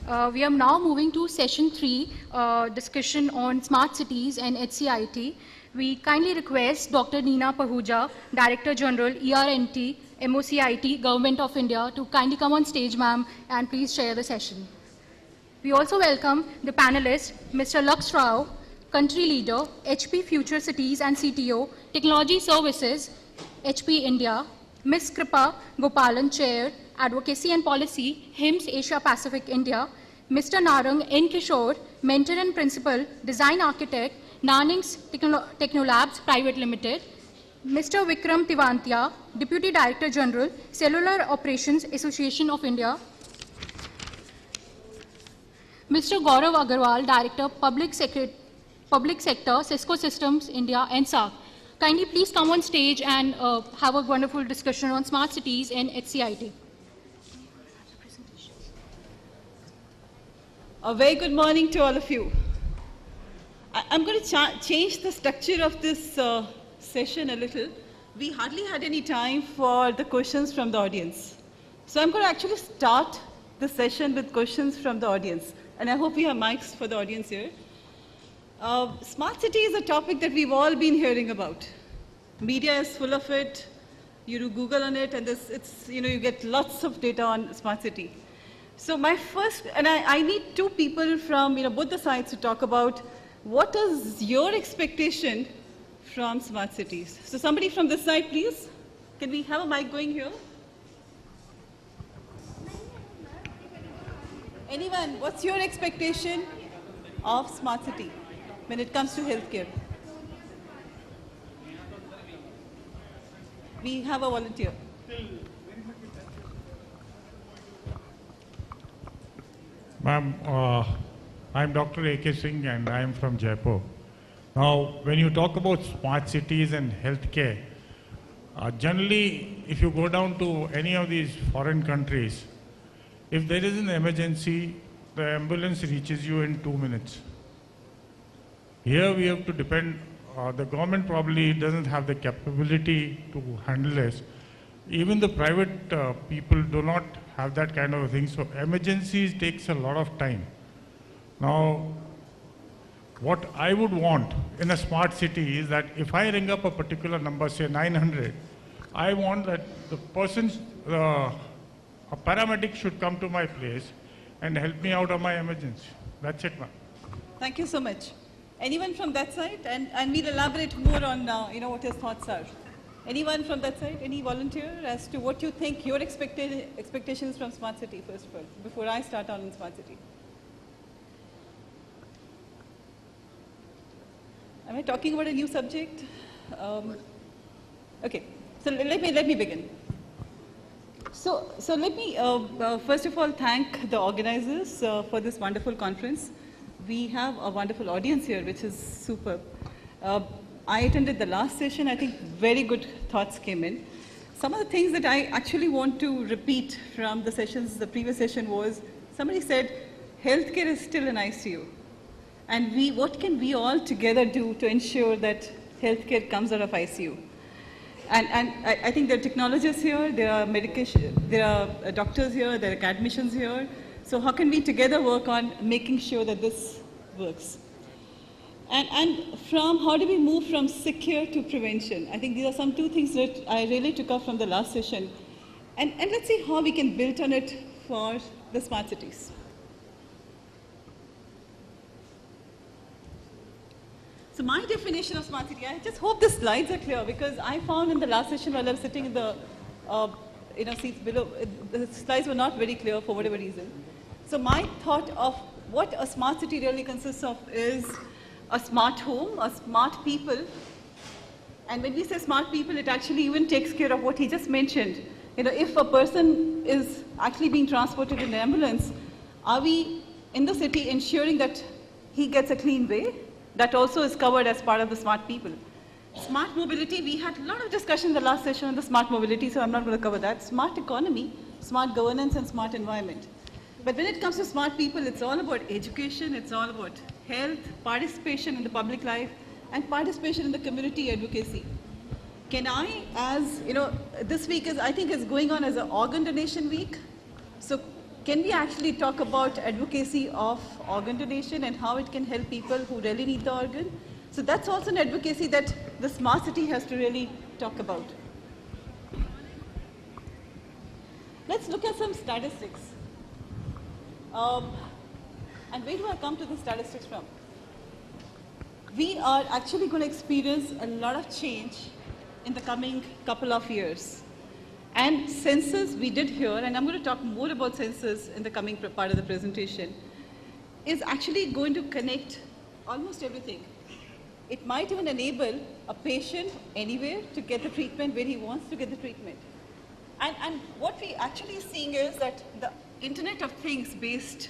We are now moving to session 3, discussion on smart cities and HCIT. We kindly request Dr. Neena Pahuja, Director General, ERNT, MOCIT, Government of India, to kindly come on stage, ma'am, and please share the session. We also welcome the panelists, Mr. Lux Rao, Country Leader, HP Future Cities and CTO, Technology Services, HP India, Ms. Kripa Gopalan, Chair, Advocacy and Policy, HIMSS Asia Pacific India, Mr. Narang N. Kishore, Mentor and Principal, Design Architect, Naning's Technolabs Private Limited, Mr. Vikram Tivantia, Deputy Director General, Cellular Operations Association of India, Mr. Gaurav Agarwal, Director, Public Sector, Cisco Systems India and SAC. Kindly please come on stage and have a wonderful discussion on smart cities and HCIT. A very good morning to all of you. I'm going to change the structure of this session a little. We hardly had any time for the questions from the audience. So I'm going to actually start the session with questions from the audience. And I hope we have mics for the audience here. Smart city is a topic that we've all been hearing about. Media is full of it. You do Google on it, and you get lots of data on smart city. So my first, and I need two people from both the sides to talk about what is your expectation from smart cities. So somebody from this side, please. Can we have a mic going here? Anyone, what's your expectation of smart city when it comes to healthcare? We have a volunteer. Ma'am, I'm Dr. A.K. Singh and I'm from Jaipur. Now, when you talk about smart cities and healthcare, generally, if you go down to any of these foreign countries, if there is an emergency, the ambulance reaches you in 2 minutes. Here we have to depend, the government probably doesn't have the capability to handle this. Even the private people do not have that kind of a thing, so emergencies takes a lot of time. Now, what I would want in a smart city is that if I ring up a particular number, say 900, I want that the person's, a paramedic should come to my place and help me out of my emergency. That's it, ma'am. Thank you so much. Anyone from that side? And we'll elaborate more on what his thoughts are. Anyone from that side? Any volunteer as to what you think your expectations from smart city, first of all, before I start on smart city? Am I talking about a new subject? Okay, so let me begin. So let me first of all thank the organizers for this wonderful conference. We have a wonderful audience here, which is superb. I attended the last session. I think very good thoughts came in. Some of the things that I actually want to repeat from the sessions, the previous session was, somebody said, healthcare is still an ICU. And what can we all together do to ensure that healthcare comes out of ICU? And I think there are technologists here, there are there are doctors here, there are academicians here. So how can we together work on making sure that this works? And from how do we move from secure to prevention? I think these are two things that I really took up from the last session. And let's see how we can build on it for the smart cities. So my definition of smart city, I just hope the slides are clear, because I found in the last session while I was sitting in the seats below, the slides were not very clear for whatever reason. So my thought of what a smart city really consists of is a smart home, a smart people. And when we say smart people, it actually even takes care of what he just mentioned. If a person is actually being transported in an ambulance, are we in the city ensuring that he gets a clean way? That also is covered as part of the smart people. Smart mobility, we had a lot of discussion in the last session on the smart mobility, so I'm not going to cover that. Smart economy, smart governance, and smart environment. But when it comes to smart people, it's all about education, it's all about health, participation in the public life, and participation in the community advocacy. Can I, as this week I think is going on as an organ donation week. So can we actually talk about advocacy of organ donation and how it can help people who really need the organ? So that's also an advocacy that the smart city has to really talk about. Let's look at some statistics. And where do I come to the statistics from? We are actually going to experience a lot of change in the coming couple of years. And census we did here, and I'm going to talk more about census in the coming part of the presentation, is actually going to connect almost everything. It might even enable a patient anywhere to get the treatment where he wants to get the treatment. And what we actually seeing is that the Internet of Things based,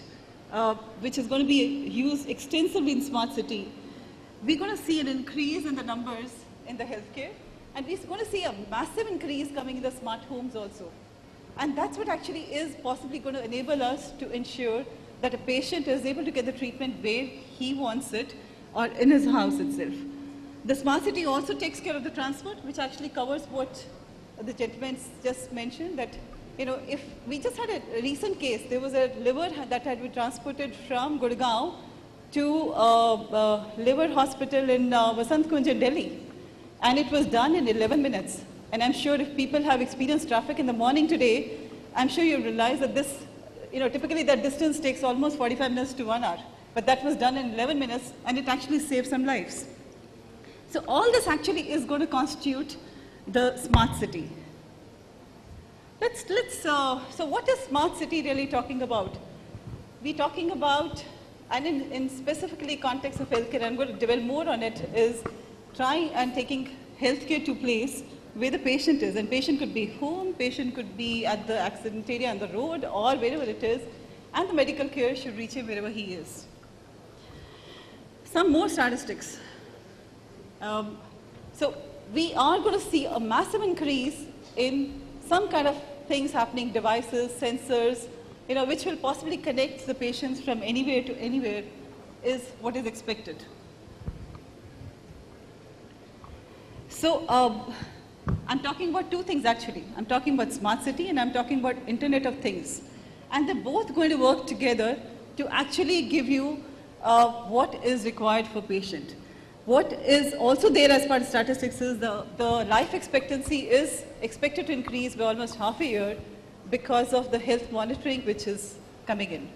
which is going to be used extensively in Smart City, we're going to see an increase in the numbers in the healthcare, and we're going to see a massive increase coming in the smart homes also. And that's what actually is possibly going to enable us to ensure that a patient is able to get the treatment where he wants it or in his house itself. The Smart City also takes care of the transport, which actually covers what the gentleman just mentioned, that if we just had a recent case, there was a liver that had been transported from Gurgaon to liver hospital in Vasant Kunj in Delhi, and it was done in 11 minutes. And I'm sure if people have experienced traffic in the morning today, I'm sure you realize that this, typically that distance takes almost 45 minutes to 1 hour, but that was done in 11 minutes, and it actually saved some lives. So all this actually is going to constitute the smart city. So what is smart city really talking about? We're talking about, and in specifically context of healthcare, I'm going to dwell more on it, is trying and taking healthcare to place where the patient is. And patient could be home, patient could be at the accident area on the road or wherever it is, and the medical care should reach him wherever he is. Some more statistics. So we are going to see a massive increase in some kind of things happening, devices, sensors, which will possibly connect the patients from anywhere to anywhere, is what is expected. So I'm talking about two things actually. I'm talking about smart city and I'm talking about Internet of Things. And they're both going to work together to actually give you what is required for patient. What is also there as part of statistics is the life expectancy is expected to increase by almost half a year because of the health monitoring which is coming in.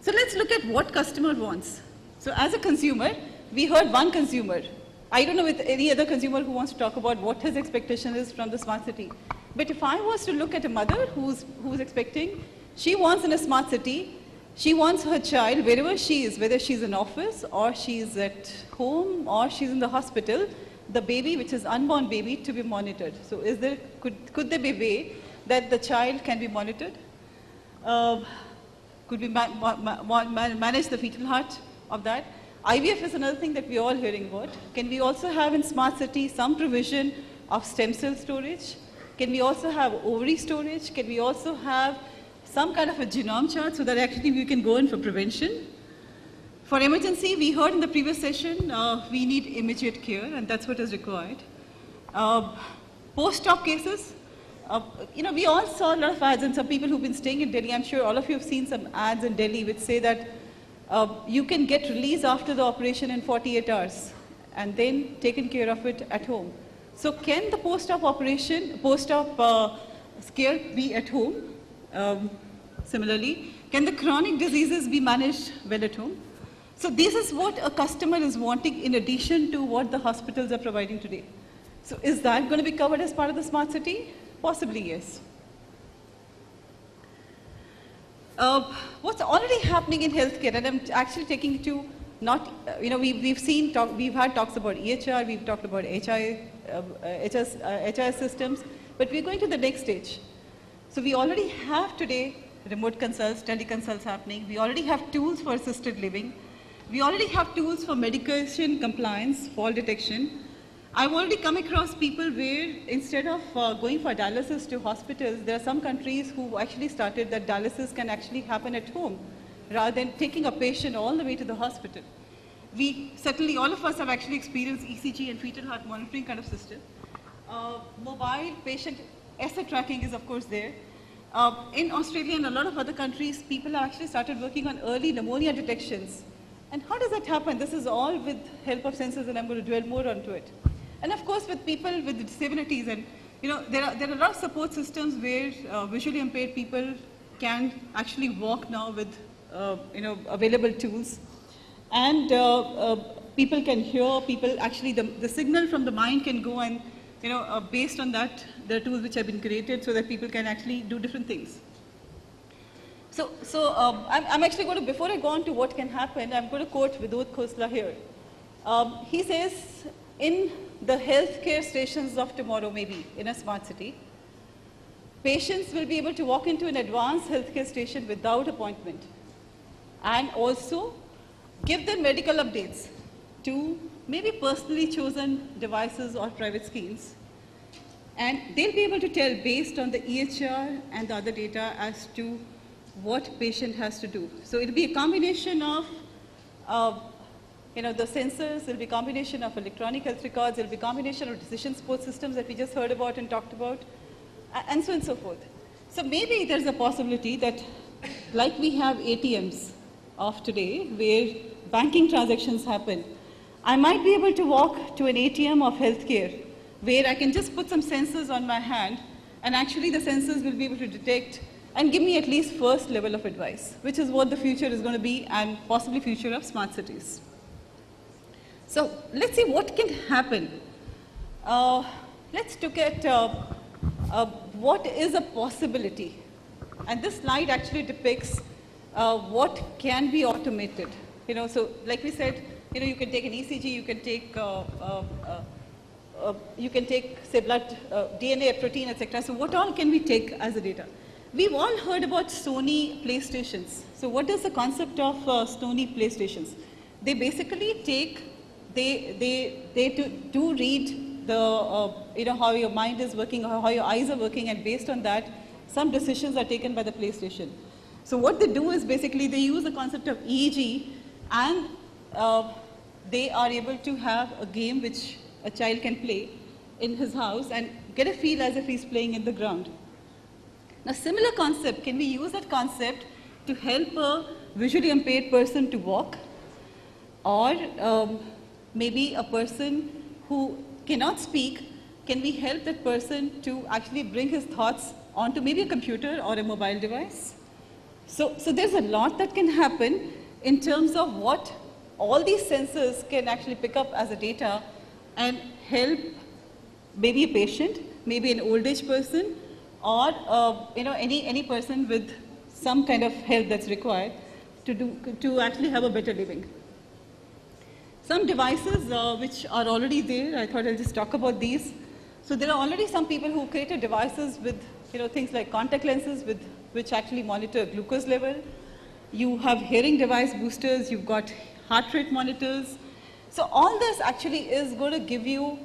So let's look at what customer wants. So as a consumer, we heard one consumer. I don't know with any other consumer who wants to talk about what his expectation is from the smart city. But if I was to look at a mother who's expecting, she wants in a smart city, she wants her child, wherever she is, whether she's in office or she's at home or she's in the hospital, the baby, which is unborn baby, to be monitored. So could there be a way that the child can be monitored? Could we manage the fetal heart of that? IVF is another thing that we're all hearing about. Can we also have in Smart City some provision of stem cell storage? Can we also have ovary storage? Can we also have some kind of a genome chart so that actually we can go in for prevention? For emergency, we heard in the previous session, we need immediate care, and that's what is required. Post-op cases, we all saw a lot of ads, and some people who've been staying in Delhi, I'm sure all of you have seen some ads in Delhi which say that you can get released after the operation in 48 hours and then taken care of it at home. So can the post-op care be at home? Similarly, can the chronic diseases be managed well at home? So this is what a customer is wanting in addition to what the hospitals are providing today. So is that going to be covered as part of the smart city? Possibly, yes. What's already happening in healthcare, and I'm actually taking it to not, we've had talks about EHR, we've talked about HIS systems, but we're going to the next stage. So we already have today remote consults, teleconsults happening. We already have tools for assisted living. We already have tools for medication compliance, fall detection. I've already come across people where instead of going for dialysis to hospitals, there are some countries who actually started that dialysis can actually happen at home rather than taking a patient all the way to the hospital. We certainly, all of us have actually experienced ECG and fetal heart monitoring kind of system. Mobile patient asset tracking is of course there. In Australia and a lot of other countries, people have actually started working on early pneumonia detections. And how does that happen? This is all with help of sensors, and I'm going to dwell more onto it. And of course, with people with disabilities, and there are a lot of support systems where visually impaired people can actually walk now with available tools, and people can hear. People actually the signal from the mind can go, and based on that, there are tools which have been created so that people can actually do different things. So I'm actually going to, before I go on to what can happen, I'm going to quote Vidut Khosla here. He says, in the healthcare stations of tomorrow, maybe in a smart city, patients will be able to walk into an advanced healthcare station without appointment, and also give their medical updates to maybe personally chosen devices or private schemes. And they'll be able to tell based on the EHR and the other data as to what patient has to do. So it'll be a combination of the sensors, it'll be a combination of electronic health records, it'll be a combination of decision support systems that we just heard about and talked about, and so on and so forth. So maybe there's a possibility that, like we have ATMs of today, where banking transactions happen, I might be able to walk to an ATM of healthcare, where I can just put some sensors on my hand, and actually the sensors will be able to detect and give me at least first level of advice, which is what the future is going to be, and possibly future of smart cities. So let's see what can happen. Let's look at what is a possibility. And this slide actually depicts what can be automated. So like we said, you can take an ECG, you can take, say, blood, DNA, protein, etc. So what all can we take as a data? We've all heard about Sony PlayStations. So what is the concept of Sony PlayStations? They basically take, they do read the, how your mind is working, how your eyes are working, and based on that, some decisions are taken by the PlayStation. So what they do is basically they use the concept of EEG, and they are able to have a game which a child can play in his house and get a feel as if he's playing in the ground. Now, similar concept, can we use that concept to help a visually impaired person to walk, or maybe a person who cannot speak, can we help that person to actually bring his thoughts onto maybe a computer or a mobile device? So there's a lot that can happen in terms of what all these sensors can actually pick up as a data and help maybe a patient, maybe an old age person, or any person with some kind of help that's required to actually have a better living. Some devices which are already there, I thought I'll just talk about these. So there are already some people who created devices with things like contact lenses which actually monitor glucose level. You have hearing device boosters, you've got heart rate monitors. So all this actually is going to give you,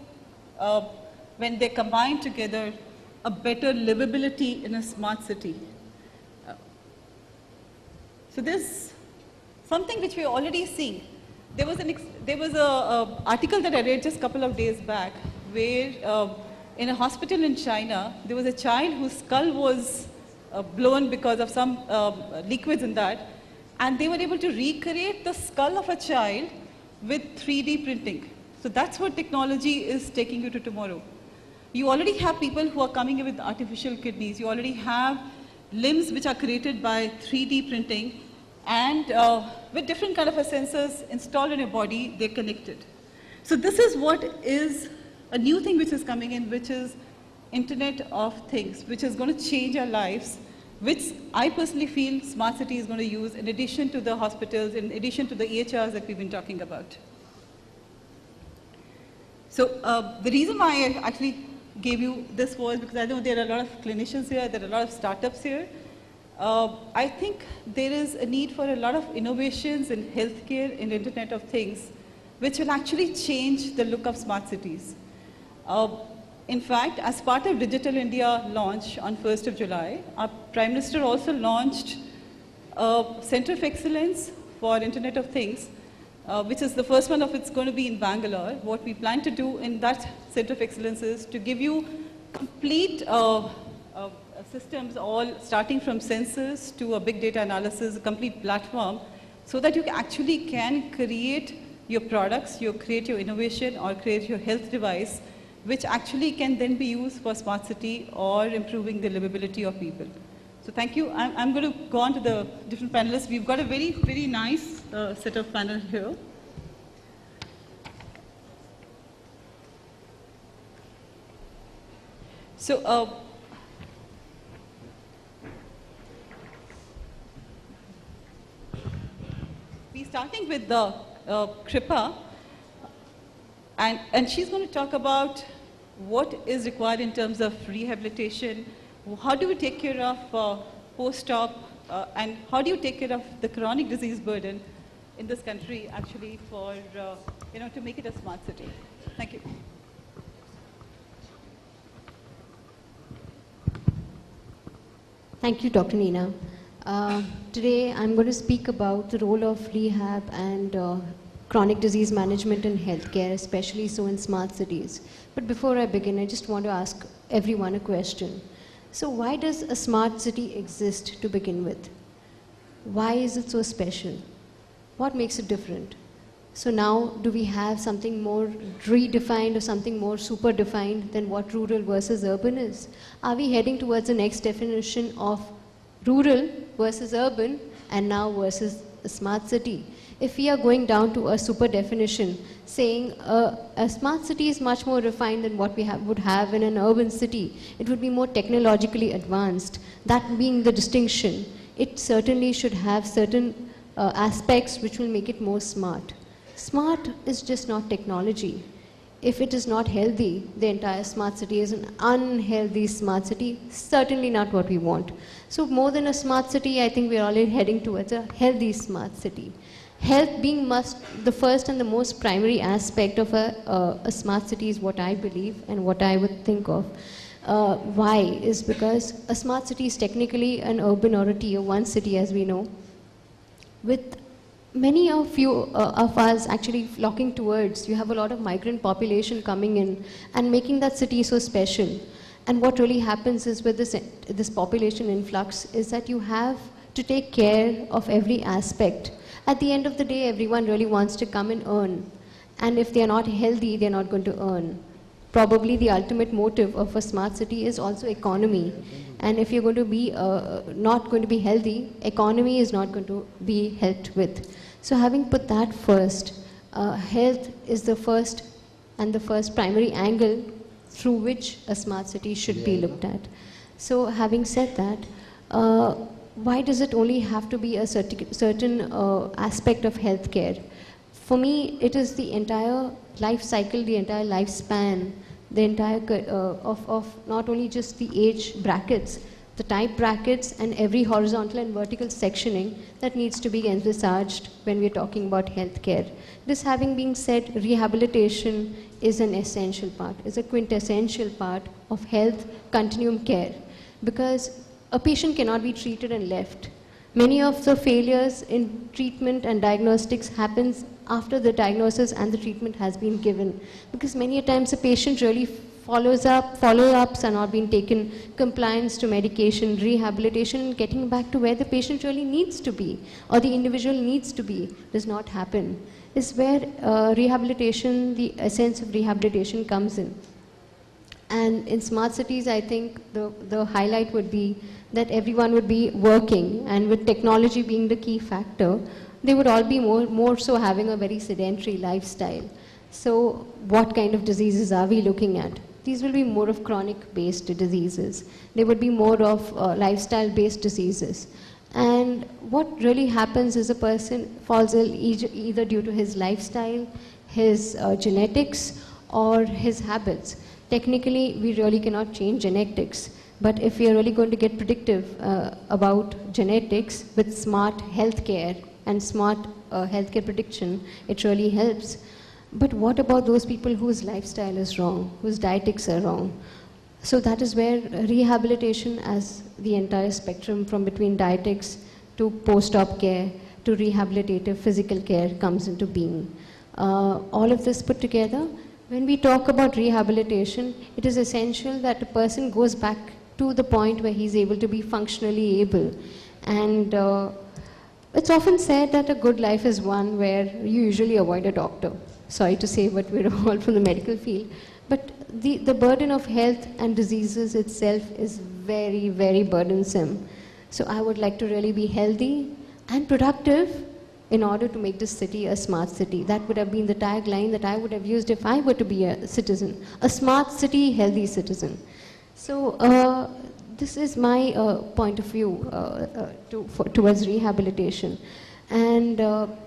when they combine together, a better livability in a smart city. So there's something which we're already seeing. There was an article that I read just a couple of days back, where in a hospital in China, there was a child whose skull was blown because of some liquids in that, and they were able to recreate the skull of a child with 3D printing. So that's what technology is taking you to tomorrow. You already have people who are coming in with artificial kidneys. You already have limbs which are created by 3D printing, and with different kind of sensors installed in your body, they're connected. So this is what is a new thing which is coming in, which is Internet of Things, which is going to change our lives, which I personally feel smart city is going to use in addition to the hospitals, in addition to the EHRs that we've been talking about. So the reason why I actually gave you this was because I know there are a lot of clinicians here, there are a lot of startups here. I think there is a need for a lot of innovations in healthcare and Internet of Things, which will actually change the look of smart cities. In fact, as part of Digital India launch on 1st of July, our Prime Minister also launched a Center of Excellence for Internet of Things, which is the first one of it's going to be in Bangalore. What we plan to do in that Center of Excellence is to give you complete systems, all starting from sensors to a big data analysis, a complete platform, so that you actually can create your products, you create your innovation or create your health device, which actually can then be used for smart city or improving the livability of people. So thank you. I'm going to go on to the different panelists. We've got a very, very nice set of panel here. So, we're starting with the Kripa, and she's going to talk about what is required in terms of rehabilitation, how do we take care of post-op, and how do you take care of the chronic disease burden in this country actually for, to make it a smart city. Thank you. Thank you, Dr. Neena. Today, I'm going to speak about the role of rehab and chronic disease management in healthcare, especially so in smart cities. But before I begin, I just want to ask everyone a question. So why does a smart city exist to begin with? Why is it so special? What makes it different? So now, do we have something more redefined or something more super defined than what rural versus urban is? Are we heading towards the next definition of rural versus urban and now versus a smart city? If we are going down to a super definition, saying a smart city is much more refined than what we would have in an urban city, it would be more technologically advanced. That being the distinction, it certainly should have certain aspects which will make it more smart. Smart is just not technology. If it is not healthy, the entire smart city is an unhealthy smart city, certainly not what we want. So more than a smart city, I think we're already heading towards a healthy smart city. Health being the first and the most primary aspect of a smart city is what I believe and what I would think of. Why? Is because a smart city is technically an urban or a tier 1 city, as we know, with many of us actually flocking towards. You have a lot of migrant population coming in and making that city so special. And what really happens is with this population influx is that you have to take care of every aspect. At the end of the day, everyone really wants to come and earn. And if they're not healthy, they're not going to earn. Probably the ultimate motive of a smart city is also economy. And if you're going to be not going to be healthy, economy is not going to be helped with. So having put that first, health is the first primary angle through which a smart city should be looked at. So having said that, why does it only have to be a certain aspect of healthcare? For me, it is the entire life cycle, the entire lifespan, the entire of not only just the age brackets, the type brackets and every horizontal and vertical sectioning that needs to be envisaged when we're talking about healthcare. This having been said, rehabilitation is an essential part, is a quintessential part of health continuum care, because a patient cannot be treated and left. Many of the failures in treatment and diagnostics happens after the diagnosis and the treatment has been given, because many a times a patient really follow-ups are not being taken, compliance to medication, rehabilitation, getting back to where the patient really needs to be or the individual needs to be does not happen. Is where rehabilitation, the essence of rehabilitation comes in. And in smart cities, I think the highlight would be that everyone would be working, and with technology being the key factor, they would all be more so having a very sedentary lifestyle. So what kind of diseases are we looking at? These will be more of chronic-based diseases. They would be more of lifestyle-based diseases. And what really happens is a person falls ill either due to his lifestyle, his genetics, or his habits. Technically, we really cannot change genetics. But if we are really going to get predictive about genetics with smart healthcare and smart healthcare prediction, it really helps. But what about those people whose lifestyle is wrong, whose dietetics are wrong? So that is where rehabilitation as the entire spectrum from between dietetics to post-op care to rehabilitative physical care comes into being. All of this put together, when we talk about rehabilitation, it is essential that a person goes back to the point where he's able to be functionally able. And it's often said that a good life is one where you usually avoid a doctor. Sorry to say, but we're all from the medical field. But the burden of health and diseases itself is very, very burdensome. So I would like to really be healthy and productive in order to make this city a smart city. That would have been the tagline that I would have used if I were to be a citizen. A smart city, healthy citizen. So this is my point of view towards rehabilitation. And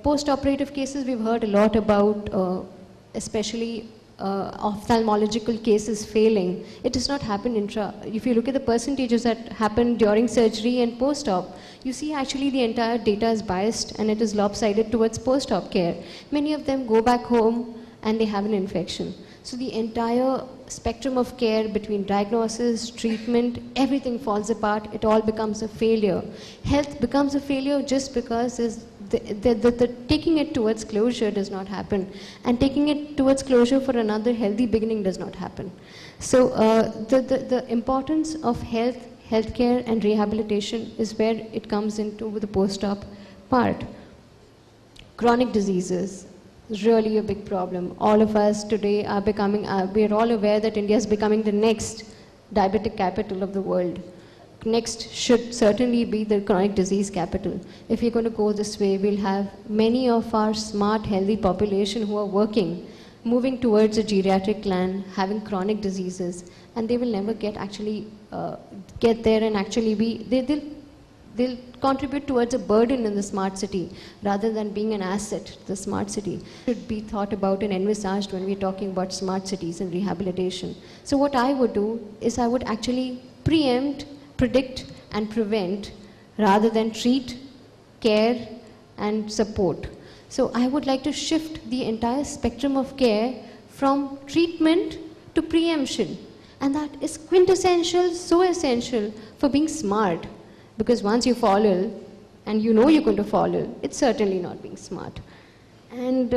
post-operative cases, we've heard a lot about, especially ophthalmological cases failing. It does not happen if you look at the percentages that happen during surgery and post-op, you see actually the entire data is biased and it is lopsided towards post-op care. Many of them go back home and they have an infection. So the entire spectrum of care between diagnosis, treatment, everything falls apart. It all becomes a failure. Health becomes a failure just because the taking it towards closure does not happen. And taking it towards closure for another healthy beginning does not happen. So the importance of healthcare and rehabilitation is where it comes into the post-op part. Chronic diseases is really a big problem. All of us today are becoming, we're all aware that India is becoming the next diabetic capital of the world. Next should certainly be the chronic disease capital. If we're going to go this way, we'll have many of our smart, healthy population who are working, moving towards a geriatric land, having chronic diseases, and they will never get there and actually be, they'll contribute towards a burden in the smart city rather than being an asset to the smart city. Should be thought about and envisaged when we're talking about smart cities and rehabilitation. So what I would do is I would actually preempt, predict and prevent rather than treat, care and support. So I would like to shift the entire spectrum of care from treatment to preemption. And that is quintessential, so essential for being smart. Because once you fall ill, and you know you're going to fall ill, it's certainly not being smart. And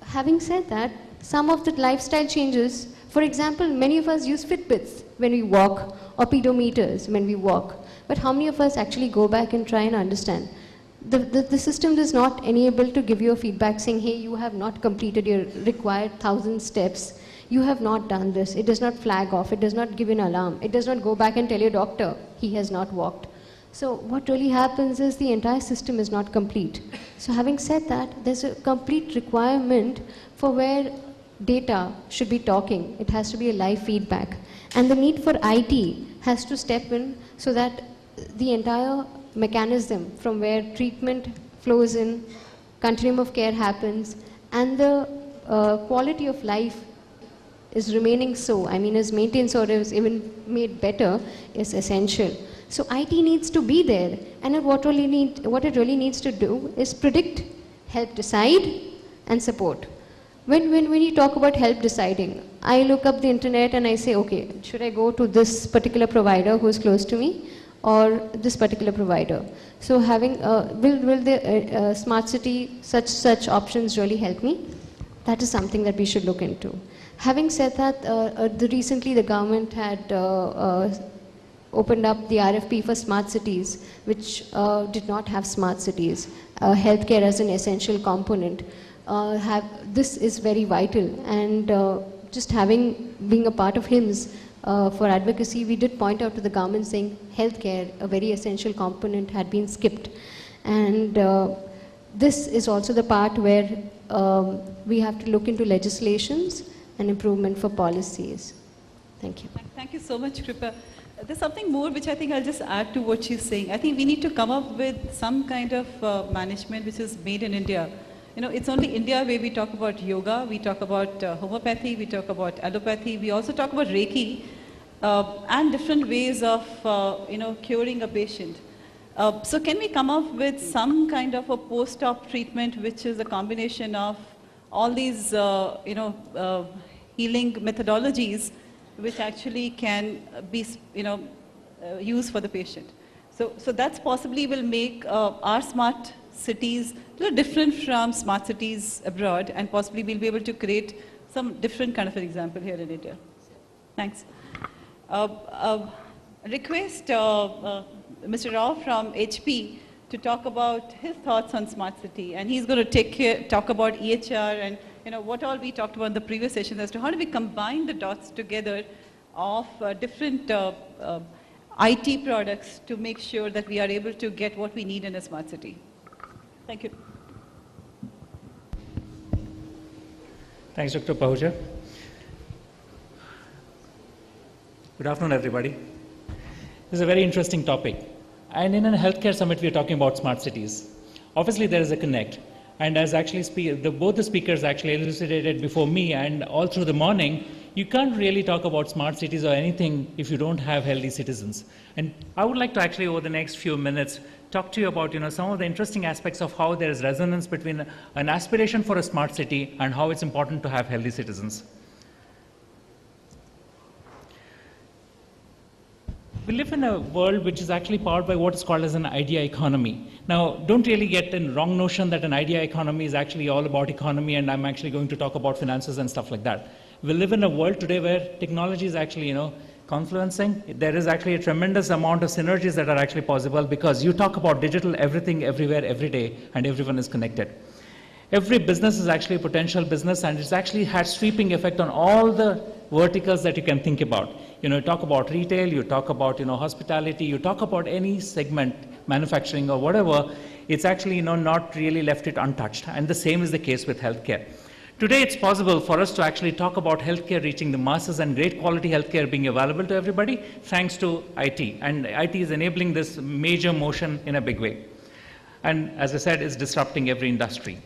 having said that, some of the lifestyle changes, for example, many of us use Fitbits when we walk, or pedometers when we walk. But how many of us actually go back and try and understand? The system is not enabled to give you a feedback saying, hey, you have not completed your required 1,000 steps. You have not done this. It does not flag off. It does not give an alarm. It does not go back and tell your doctor he has not walked. So what really happens is the entire system is not complete. So having said that, there's a complete requirement for where data should be talking. It has to be a live feedback. And the need for IT has to step in so that the entire mechanism from where treatment flows in, continuum of care happens, and the quality of life is remaining so, is maintained so, or is even made better, is essential. So IT needs to be there, and what it really needs to do is predict, help decide, and support. When you talk about help deciding, I look up the internet and I say, okay, should I go to this particular provider who is close to me, or this particular provider? So having, will the smart city, such options really help me? That is something that we should look into. Having said that, recently the government had opened up the RFP for smart cities, which did not have smart cities. Healthcare as an essential component. This is very vital, and just being a part of HIMSS for advocacy, we did point out to the government saying healthcare, a very essential component, had been skipped. And this is also the part where we have to look into legislations and improvement for policies. Thank you. Thank you so much, Kripa. There's something more which I think I'll just add to what she's saying. I think we need to come up with some kind of management which is made in India. You know, it's only India where we talk about yoga, we talk about homeopathy, we talk about allopathy, we also talk about Reiki, and different ways of, curing a patient. So can we come up with some kind of a post-op treatment which is a combination of all these, healing methodologies which actually can be, used for the patient. So that's possibly will make our smart cities a little different from smart cities abroad, and possibly we'll be able to create some different kind of an example here in India. Thanks. request Mr. Rao from HP to talk about his thoughts on smart city, and he's going to talk about EHR and what all we talked about in the previous session as to how do we combine the dots together of different IT products to make sure that we are able to get what we need in a smart city. Thank you. Thanks, Dr. Pahuja. Good afternoon, everybody. This is a very interesting topic. And in a healthcare summit, we are talking about smart cities. Obviously, there is a connect. And as actually both the speakers actually elucidated before me and all through the morning, you can't really talk about smart cities or anything if you don't have healthy citizens. And I would like to actually, over the next few minutes, talk to you about some of the interesting aspects of how there is resonance between an aspiration for a smart city and how it's important to have healthy citizens. We live in a world which is actually powered by what is called as an idea economy. Now, don't really get the wrong notion that an idea economy is actually all about economy, and I'm actually going to talk about finances and stuff like that. We live in a world today where technology is actually, confluencing. There is actually a tremendous amount of synergies that are actually possible because you talk about digital everything, everywhere, every day, and everyone is connected. Every business is actually a potential business, and it's actually had sweeping effect on all the verticals that you can think about. You talk about retail, you talk about hospitality, you talk about any segment, manufacturing or whatever. It's actually not really left it untouched, and the same is the case with healthcare. Today, it's possible for us to actually talk about healthcare reaching the masses and great quality healthcare being available to everybody thanks to IT, and IT is enabling this major motion in a big way. And as I said, it's disrupting every industry.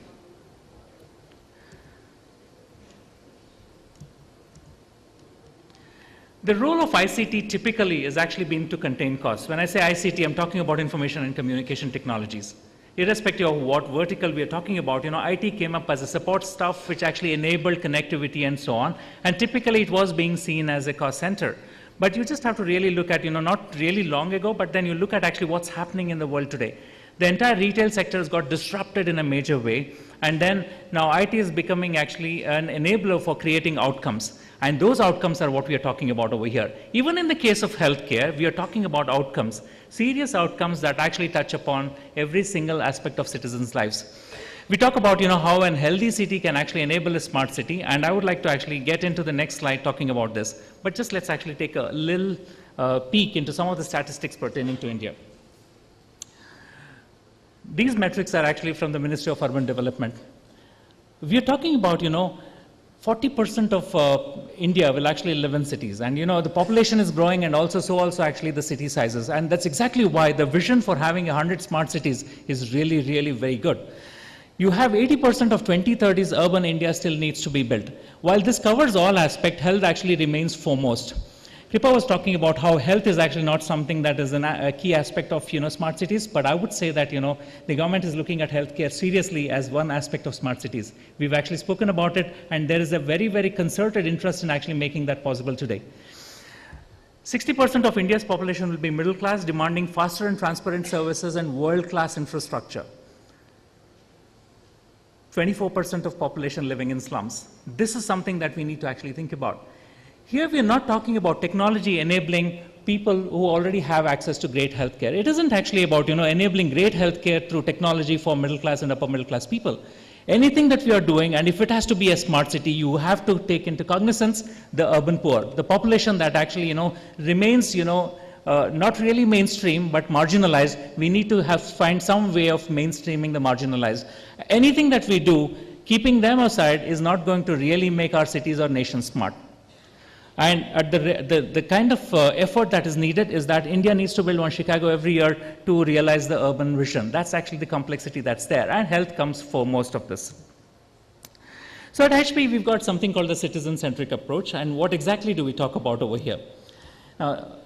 The role of ICT typically is actually been to contain costs. When I say ICT, I'm talking about information and communication technologies. Irrespective of what vertical we are talking about, IT came up as a support stuff which actually enabled connectivity and so on. And typically it was being seen as a cost center. But you just have to really look at, not really long ago, but then you look at actually what's happening in the world today. The entire retail sector has got disrupted in a major way. And then now IT is becoming actually an enabler for creating outcomes. And those outcomes are what we are talking about over here. Even in the case of healthcare, we are talking about outcomes, serious outcomes that actually touch upon every single aspect of citizens' lives. We talk about how a healthy city can actually enable a smart city, and I would like to actually get into the next slide talking about this. But just let's actually take a little peek into some of the statistics pertaining to India. These metrics are actually from the Ministry of Urban Development. We are talking about 40% of India will actually live in cities, and the population is growing, and also actually the city sizes, and that's exactly why the vision for having 100 smart cities is really, really very good. You have 80% of 2030's urban India still needs to be built. While this covers all aspects, health actually remains foremost. Kripa was talking about how health is actually not something that is a key aspect of smart cities, but I would say that the government is looking at healthcare seriously as one aspect of smart cities. We've actually spoken about it, and there is a very, very concerted interest in actually making that possible today. 60% of India's population will be middle class, demanding faster and transparent services and world-class infrastructure. 24% of population living in slums. This is something that we need to actually think about. Here we are not talking about technology enabling people who already have access to great healthcare. It isn't actually about enabling great healthcare through technology for middle class and upper middle class people. Anything that we are doing, and if it has to be a smart city, you have to take into cognizance the urban poor, the population that actually remains not really mainstream but marginalized. We need to find some way of mainstreaming the marginalized. Anything that we do, keeping them aside, is not going to really make our cities or nations smart. And at the kind of effort that is needed is that India needs to build one Chicago every year to realize the urban vision. That's actually the complexity that's there, and health comes for most of this. So at HP, we've got something called the citizen-centric approach, and what exactly do we talk about over here? Now,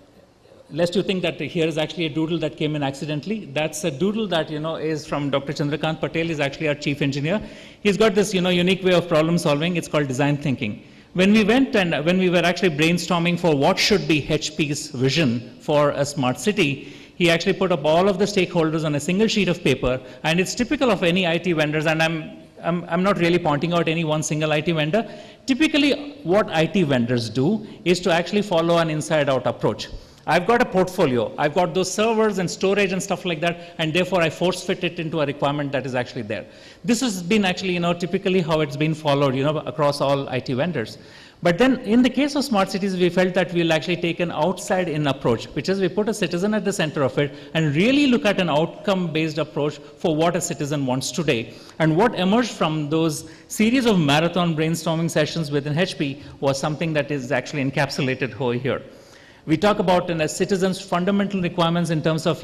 lest you think that here is actually a doodle that came in accidentally, that's a doodle that is from Dr. Chandrakant Patel. Is actually our chief engineer. He's got this unique way of problem solving. It's called design thinking. When we went and when we were actually brainstorming for what should be HP's vision for a smart city, he actually put up all of the stakeholders on a single sheet of paper, and it's typical of any IT vendors, and I'm not really pointing out any one single IT vendor. Typically, what IT vendors do is to actually follow an inside-out approach. I've got a portfolio. I've got those servers and storage and stuff like that, and therefore I force fit it into a requirement that is actually there. This has been actually, typically how it's been followed, across all IT vendors. But then in the case of smart cities, we felt that we'll actually take an outside-in approach, which is we put a citizen at the center of it and really look at an outcome-based approach for what a citizen wants today. And what emerged from those series of marathon brainstorming sessions within HP was something that is actually encapsulated over here. We talk about a citizen's fundamental requirements in terms of,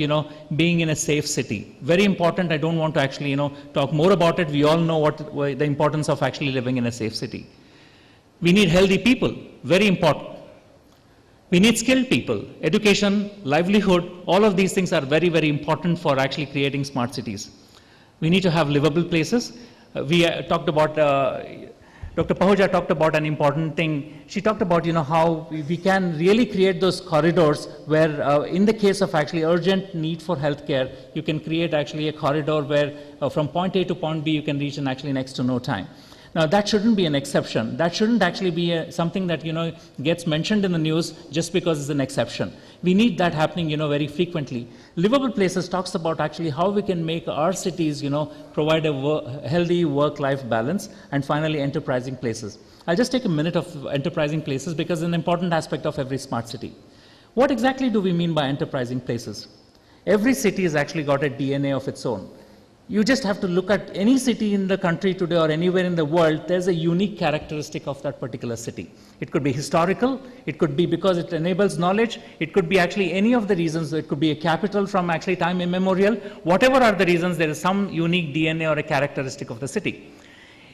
being in a safe city. Very important. I don't want to actually, talk more about it. We all know what the importance of actually living in a safe city. We need healthy people, very important. We need skilled people, education, livelihood, all of these things are very, very important for actually creating smart cities. We need to have livable places. We talked about, Dr. Pahuja talked about an important thing. She talked about, how we can really create those corridors where, in the case of actually urgent need for healthcare, you can create actually a corridor where from point A to point B, you can reach in actually next to no time. Now, that shouldn't be an exception. That shouldn't actually be something that, gets mentioned in the news just because it's an exception. We need that happening, very frequently. Livable Places talks about actually how we can make our cities, provide a healthy work-life balance, and finally, enterprising places. I'll just take a minute of enterprising places because it's an important aspect of every smart city. What exactly do we mean by enterprising places? Every city has actually got a DNA of its own. You just have to look at any city in the country today or anywhere in the world, there's a unique characteristic of that particular city. It could be historical, it could be because it enables knowledge, it could be actually any of the reasons, it could be a capital from actually time immemorial. Whatever are the reasons, there is some unique DNA or a characteristic of the city.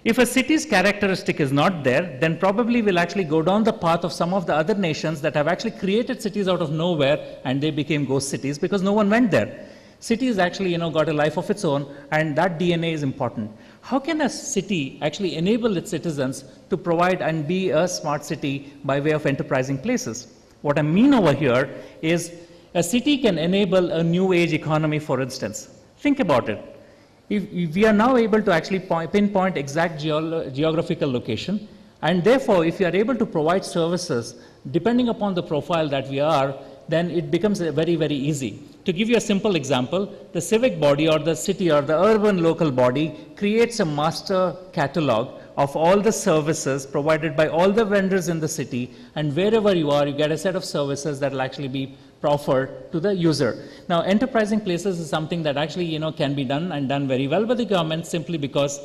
If a city's characteristic is not there, then probably we'll actually go down the path of some of the other nations that have actually created cities out of nowhere and they became ghost cities because no one went there. Cities actually, got a life of its own, and that DNA is important. How can a city actually enable its citizens to provide and be a smart city by way of enterprising places? What I mean over here is a city can enable a new age economy, for instance. Think about it. If we are now able to actually pinpoint exact geographical location, and therefore, if you are able to provide services, depending upon the profile that we are, then it becomes very, very easy. To give you a simple example, the civic body or the city or the urban local body creates a master catalog of all the services provided by all the vendors in the city, and wherever you are, you get a set of services that will actually be proffered to the user. Now, enterprising places is something that actually, can be done and done very well by the government simply because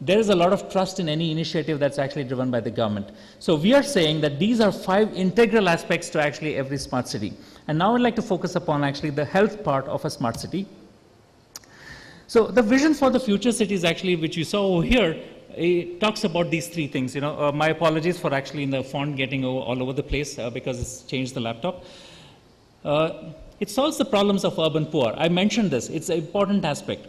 there is a lot of trust in any initiative that's actually driven by the government. So we are saying that these are 5 integral aspects to actually every smart city. And now I'd like to focus upon actually the health part of a smart city. So the vision for the future cities actually, which you saw over here, it talks about these 3 things. My apologies for actually in the font getting all over the place because it's changed the laptop. It solves the problems of urban poor. I mentioned this. It's an important aspect.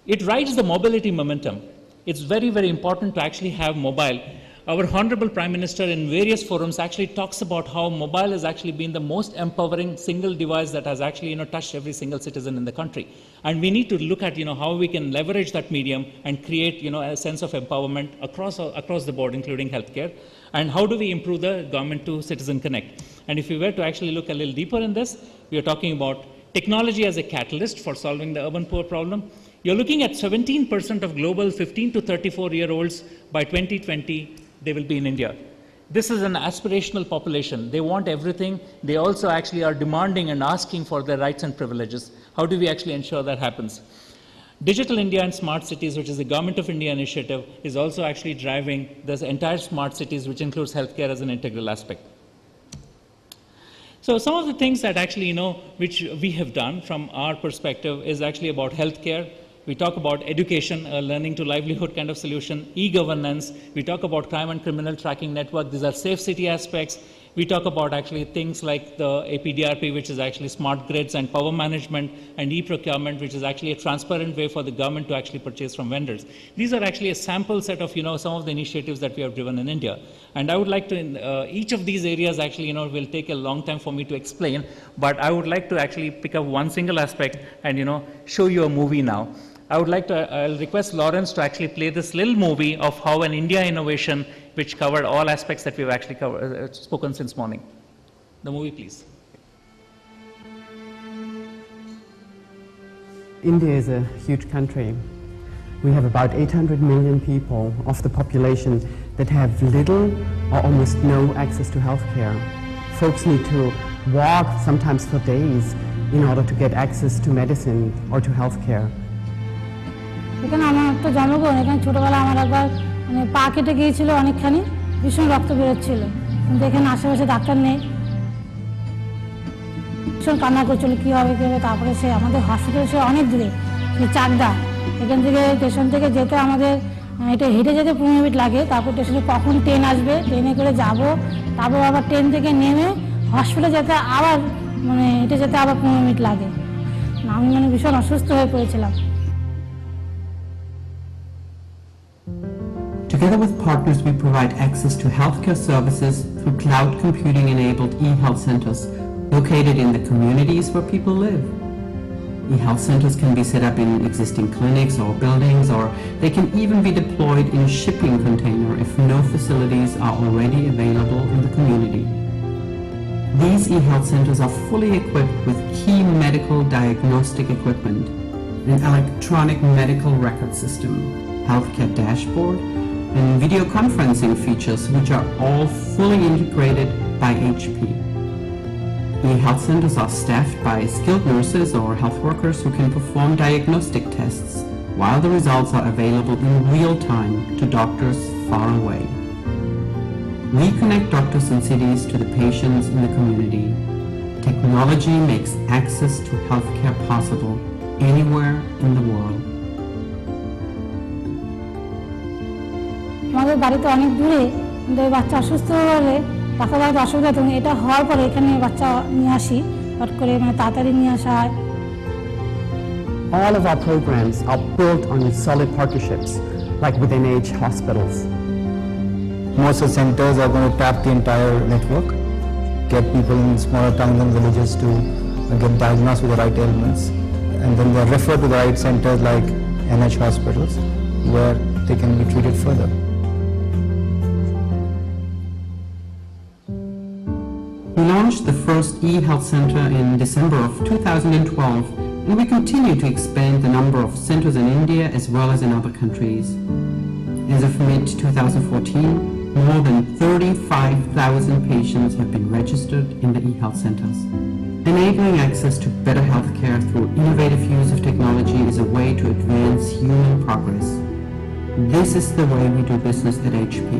It rides the mobility momentum. It's very, very important to actually have mobile. Our Honorable Prime Minister in various forums actually talks about how mobile has actually been the most empowering single device that has actually touched every single citizen in the country. And we need to look at how we can leverage that medium and create a sense of empowerment across the board, including healthcare. And how do we improve the government to citizen connect? And if we were to actually look a little deeper in this, we are talking about technology as a catalyst for solving the urban poor problem. You're looking at 17% of global 15 to 34-year-olds by 2020, they will be in India. This is an aspirational population. They want everything. They also actually are demanding and asking for their rights and privileges. How do we actually ensure that happens? Digital India and Smart Cities, which is the Government of India initiative, is also actually driving this entire smart cities, which includes healthcare as an integral aspect. So some of the things that actually, which we have done from our perspective is actually about healthcare. We talk about education, learning to livelihood kind of solution, e-governance. We talk about crime and criminal tracking network. These are safe city aspects. We talk about actually things like the APDRP, which is actually smart grids and power management, and e-procurement, which is actually a transparent way for the government to actually purchase from vendors. These are actually a sample set of, some of the initiatives that we have driven in India. And I would like to, each of these areas actually, will take a long time for me to explain, but I would like to actually pick up one single aspect and, show you a movie now. I would like to, I'll request Lawrence to actually play this little movie of how an India innovation which covered all aspects that we've actually spoken since morning. The movie, please. India is a huge country. We have about 800 million people of the population that have little or almost no access to healthcare. Folks need to walk sometimes for days in order to get access to medicine or to healthcare. এখানে আমার তো জন্মগ্রহণ এখানে ছোটবেলা আমার একবার মানে পা কেটে গিয়েছিল অনেকখানি ভীষণ রক্ত বেরোচ্ছিল কিন্তু এখানে আশেপাশে ডাক্তার নেই ভীষণ কান্না করছিল কী হবে তারপরে সে আমাদের হসপিটাল সে অনেক দূরে সে চাকদা এখান থেকে স্টেশন থেকে যেতে আমাদের এটা হেঁটে যেতে 15 মিনিট লাগে তারপর স্টেশনে কখন ট্রেন আসবে ট্রেনে করে যাব তারপর আবার ট্রেন থেকে নেমে হসপিটালে যেতে আবার মানে হেঁটে যেতে আবার 15 মিনিট লাগে আমি মানে ভীষণ অসুস্থ হয়ে পড়েছিলাম Together with partners, we provide access to healthcare services through cloud computing-enabled e-health centers located in the communities where people live. E-health centers can be set up in existing clinics or buildings, or they can even be deployed in a shipping container if no facilities are already available in the community. These e-health centers are fully equipped with key medical diagnostic equipment, an electronic medical record system, healthcare dashboard, and video conferencing features, which are all fully integrated by HP. E-health centers are staffed by skilled nurses or health workers who can perform diagnostic tests, while the results are available in real time to doctors far away. We connect doctors in cities to the patients in the community. Technology makes access to healthcare possible anywhere in the world. আমাদের বাড়িতে অনেক দূরে কিন্তু বাচ্চা অসুস্থ হলে টাকা পয়সা অসুবিধা তখন এটা হওয়ার পরে এখানে বাচ্চা নিয়ে আসি হট করে মানে তাড়াতাড়ি নিয়ে আসা হয় All of our programs are built on solid partnerships, like with NH hospitals. Most of the centers are going to tap the entire network, get people in smaller towns and villages to get diagnosed with the right ailments, and then they're referred to the right centers like NH hospitals, where they can be treated further. We launched the first e-health center in December of 2012, and we continue to expand the number of centers in India as well as in other countries. As of mid-2014, more than 35,000 patients have been registered in the e-health centers. Enabling access to better healthcare through innovative use of technology is a way to advance human progress. This is the way we do business at HP.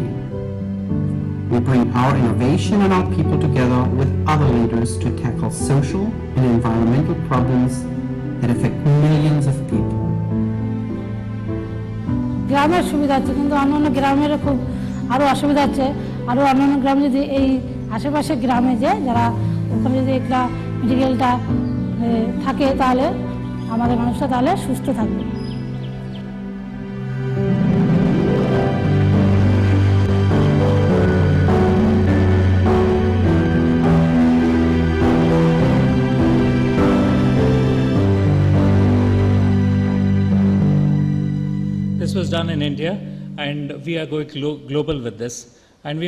We bring our innovation and our people together with other leaders to tackle social and environmental problems that affect millions of people. গ্রামের সুবিধা আছে কিন্তু অন্যান্য গ্রামের খুব আরও অসুবিধা আছে আরও অন্যান্য গ্রামে যদি এই আশেপাশে গ্রামে যে যারা ওখানে যদি একটা মেডিকেলটা থাকে তাহলে আমাদের মানুষরা তাহলে সুস্থ থাকবে This was done in India, and we are going global with this. And we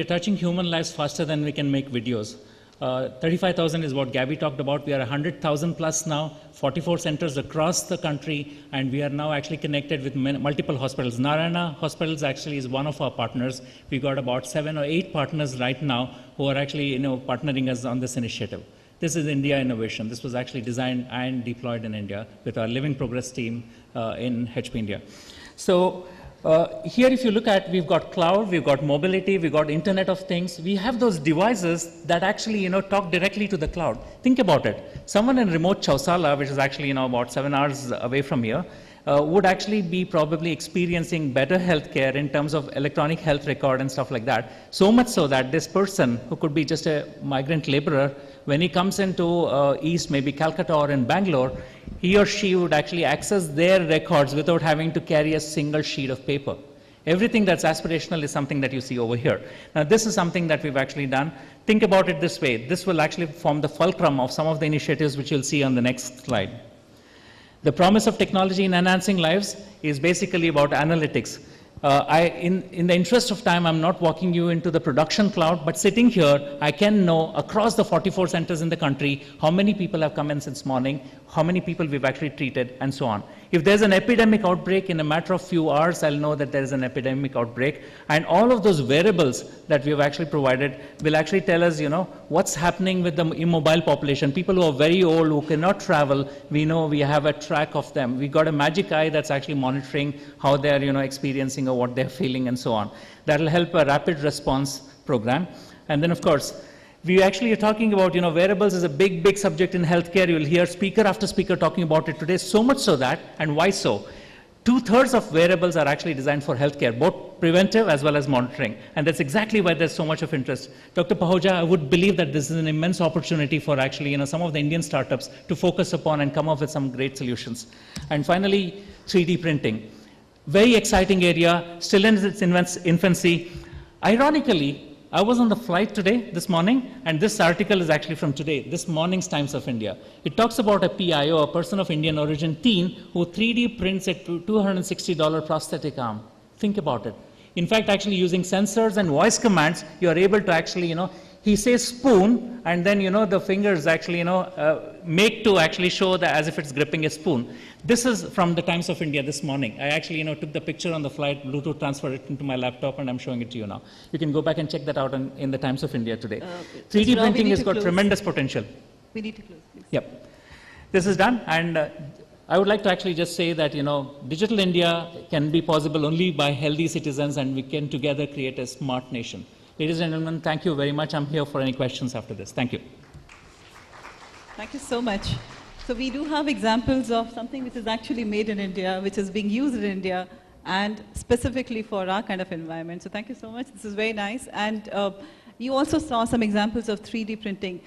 are touching human lives faster than we can make videos. 35,000 is what Gabby talked about. We are 100,000 plus now, 44 centers across the country, and we are now actually connected with multiple hospitals. Narayana Hospitals actually is one of our partners. We got about 7 or 8 partners right now who are actually partnering us on this initiative. This is India Innovation. This was actually designed and deployed in India with our Living Progress team in HP India. So here if you look at, we've got cloud, we've got mobility, we've got Internet of Things. We have those devices that actually talk directly to the cloud. Think about it. Someone in remote Chausala, which is actually about 7 hours away from here, would actually be probably experiencing better healthcare in terms of electronic health record and stuff like that. So much so that this person, who could be just a migrant laborer, when he comes into East, maybe Calcutta or in Bangalore, he or she would actually access their records without having to carry a single sheet of paper. Everything that's aspirational is something that you see over here. Now, this is something that we've actually done. Think about it this way. This will actually form the fulcrum of some of the initiatives which you'll see on the next slide. The promise of technology in enhancing lives is basically about analytics. In the interest of time, I'm not walking you into the production cloud, but sitting here, I can know across the 44 centers in the country how many people have come in since morning, how many people we've actually treated, and so on. If there's an epidemic outbreak, in a matter of few hours, I'll know that there is an epidemic outbreak. And all of those variables that we've actually provided will actually tell us, what's happening with the immobile population. People who are very old, who cannot travel, we know we have a track of them. We got a magic eye that's actually monitoring how they're, experiencing or what they're feeling and so on. That'll help a rapid response program. And then, of course, we actually are talking about, wearables is a big, big subject in healthcare. You'll hear speaker after speaker talking about it today, so much so that, and why so? 2/3 of wearables are actually designed for healthcare, both preventive as well as monitoring. And that's exactly why there's so much of interest. Dr. Pahuja, I would believe that this is an immense opportunity for actually, some of the Indian startups to focus upon and come up with some great solutions. And finally, 3D printing. Very exciting area, still in its infancy. Ironically, I was on the flight this morning, and this article is actually from today, this morning's Times of India. It talks about a PIO, a person of Indian origin, teen, who 3D prints a $260 prosthetic arm. Think about it. In fact, actually using sensors and voice commands, you are able to actually, he says spoon, and then, the fingers actually, make to actually show that as if it's gripping a spoon. This is from the Times of India this morning. I actually, took the picture on the flight, Bluetooth transferred it into my laptop, and I'm showing it to you now. You can go back and check that out in the Times of India today. 3D printing has got tremendous potential. We need to close, please. Yep. This is done, and I would like to actually just say that, digital India can be possible only by healthy citizens, and we can together create a smart nation. Ladies and gentlemen, thank you very much. I'm here for any questions after this. Thank you. Thank you so much. So we do have examples of something which is actually made in India, which is being used in India, and specifically for our kind of environment. So thank you so much. This is very nice. And you also saw some examples of 3D printing.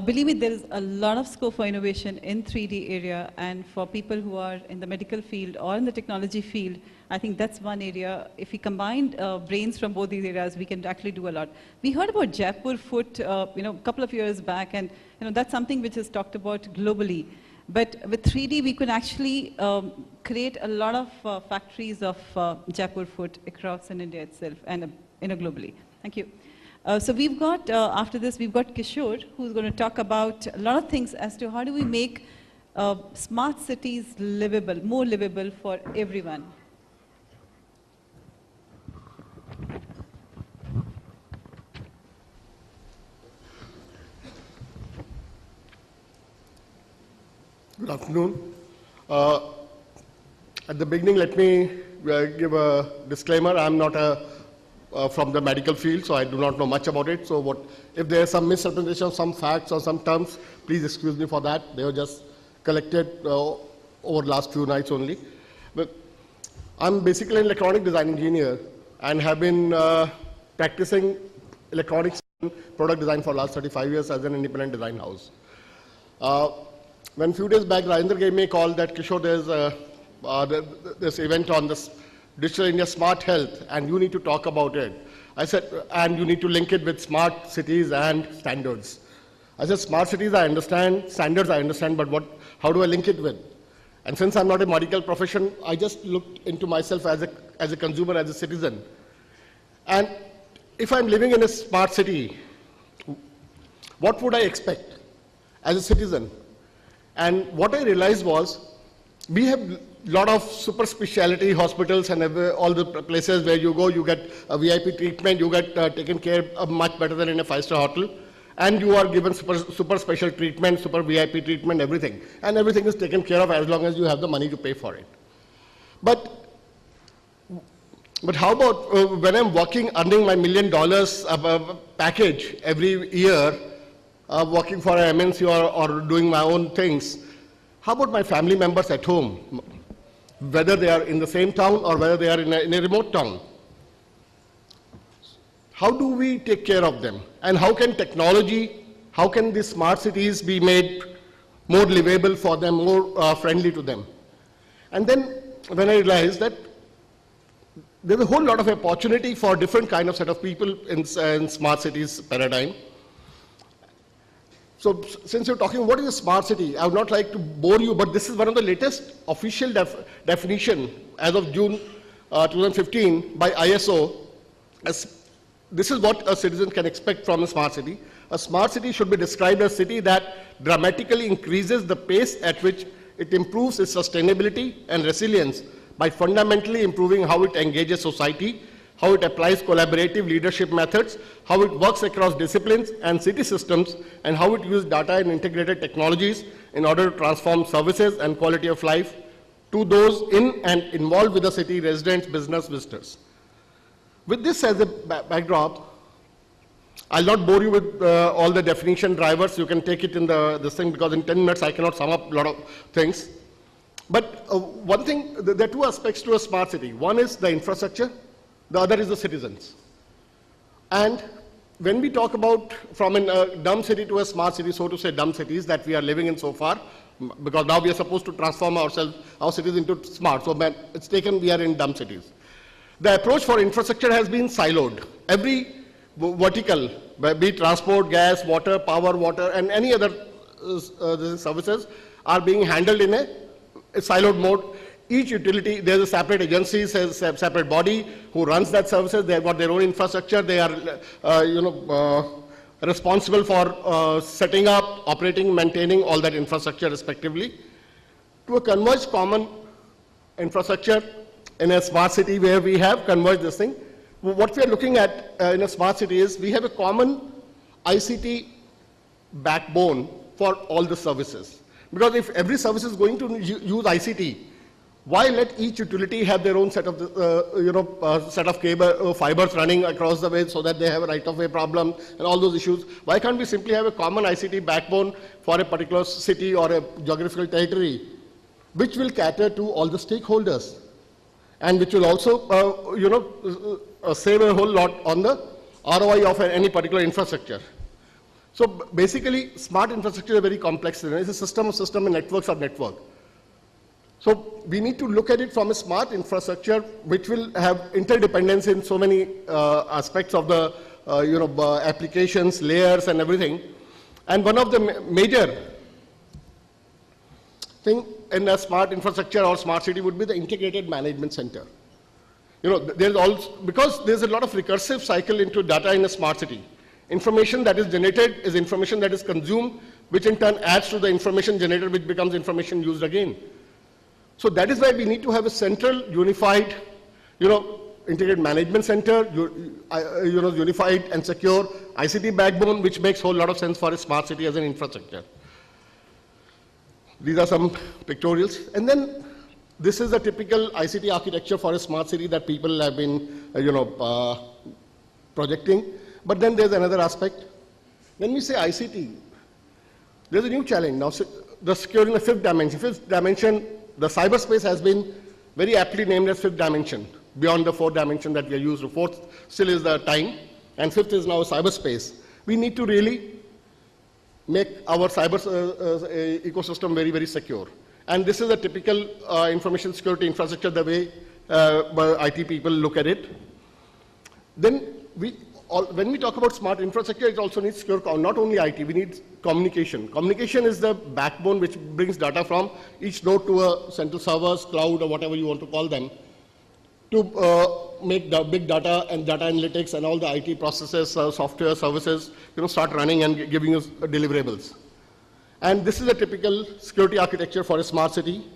Believe me, there is a lot of scope for innovation in 3D area, and for people who are in the medical field or in the technology field, I think that's one area. If we combine brains from both these areas, we can actually do a lot. We heard about Jaipur Foot, a couple of years back, and that's something which is talked about globally. But with 3D, we could actually create a lot of factories of Jaipur Foot across in India itself and globally. Thank you. So we've got, after this, we've got Kishore, who's going to talk about a lot of things as to how do we make smart cities livable, more livable for everyone. Good afternoon. At the beginning, let me give a disclaimer. I'm not from the medical field, so I do not know much about it. So if there is some misrepresentation of some facts or some terms, please excuse me for that. They were just collected over the last few nights only. But I'm basically an electronic design engineer and have been practicing electronics and product design for the last 35 years as an independent design house. When a few days back, Rajendra gave me a call that, Kishore, there's this event on this Digital India Smart Health, and you need to talk about it. I said, and you need to link it with smart cities and standards. I said, smart cities I understand, standards I understand, but how do I link it with? And since I'm not a medical profession, I just looked into myself as a consumer, as a citizen. And if I'm living in a smart city, what would I expect as a citizen? And what I realized was, we have a lot of super specialty hospitals and all the places where you go, you get a VIP treatment, you get taken care of much better than in a 5-star hotel. And you are given super special treatment, super VIP treatment, everything. And everything is taken care of as long as you have the money to pay for it. But how about when I'm working, earning my $1 million package every year, working for an MNC or doing my own things? How about my family members at home, whether they are in the same town or whether they are in a remote town? How do we take care of them? And how can technology, how can these smart cities be made more livable for them, more friendly to them? And then when I realized that there's a whole lot of opportunity for different kind of set of people in smart cities paradigm. So since you're talking, what is a smart city? I would not like to bore you, but this is one of the latest official definition as of June 2015 by ISO, this is what a citizen can expect from a smart city. A smart city should be described as a city that dramatically increases the pace at which it improves its sustainability and resilience by fundamentally improving how it engages society, how it applies collaborative leadership methods, how it works across disciplines and city systems, and how it uses data and integrated technologies in order to transform services and quality of life to those in and involved with the city residents, business, visitors. With this as a backdrop, I'll not bore you with all the definition drivers. You can take it in this thing, because in 10 minutes I cannot sum up a lot of things. But one thing, there are two aspects to a smart city. One is the infrastructure, the other is the citizens. And when we talk about from a dumb city to a smart city, so to say dumb cities that we are living in so far, because now we are supposed to transform our cities into smart, so it's taken we are in dumb cities. The approach for infrastructure has been siloed. Every vertical, be it transport, gas, water, power, water, and any other services are being handled in a siloed mode. Each utility, there's a separate agency, a separate body who runs that services. They have got their own infrastructure. They are, responsible for setting up, operating, maintaining all that infrastructure respectively. To a converged common infrastructure in a smart city where we have converged this thing, what we are looking at in a smart city is we have a common ICT backbone for all the services. Because if every service is going to use ICT, why let each utility have their own set of set of cable fibers running across the way so that they have a right-of-way problem and all those issues? Why can't we simply have a common ICT backbone for a particular city or a geographical territory, which will cater to all the stakeholders, and which will also save a whole lot on the ROI of any particular infrastructure. So basically, smart infrastructure is a very complex thing. It's a system of system and networks of network. So we need to look at it from a smart infrastructure, which will have interdependence in so many aspects of the applications, layers, and everything. And one of the major thing in a smart infrastructure or smart city would be the integrated management center. There's also, because there's a lot of recursive cycle into data in a smart city. Information that is generated is information that is consumed, which in turn adds to the information generated, which becomes information used again. So that is why we need to have a central, unified, integrated management center, unified and secure ICT backbone, which makes a whole lot of sense for a smart city as an infrastructure. These are some pictorials. And then this is a typical ICT architecture for a smart city that people have been, projecting. But then there's another aspect. When we say ICT, there's a new challenge. Now, the security in the fifth dimension. Fifth dimension, the cyberspace has been very aptly named as fifth dimension, beyond the fourth dimension that we are used to. Fourth still is the time, and fifth is now cyberspace. We need to really make our cyber ecosystem very, very secure. And this is a typical information security infrastructure, the way IT people look at it. Then when we talk about smart infrastructure, it also needs secure, not only IT, we need communication. Communication is the backbone which brings data from each node to a central servers, cloud, or whatever you want to call them, to make the big data and data analytics and all the IT processes, software services, start running and giving us deliverables. And this is a typical security architecture for a smart city.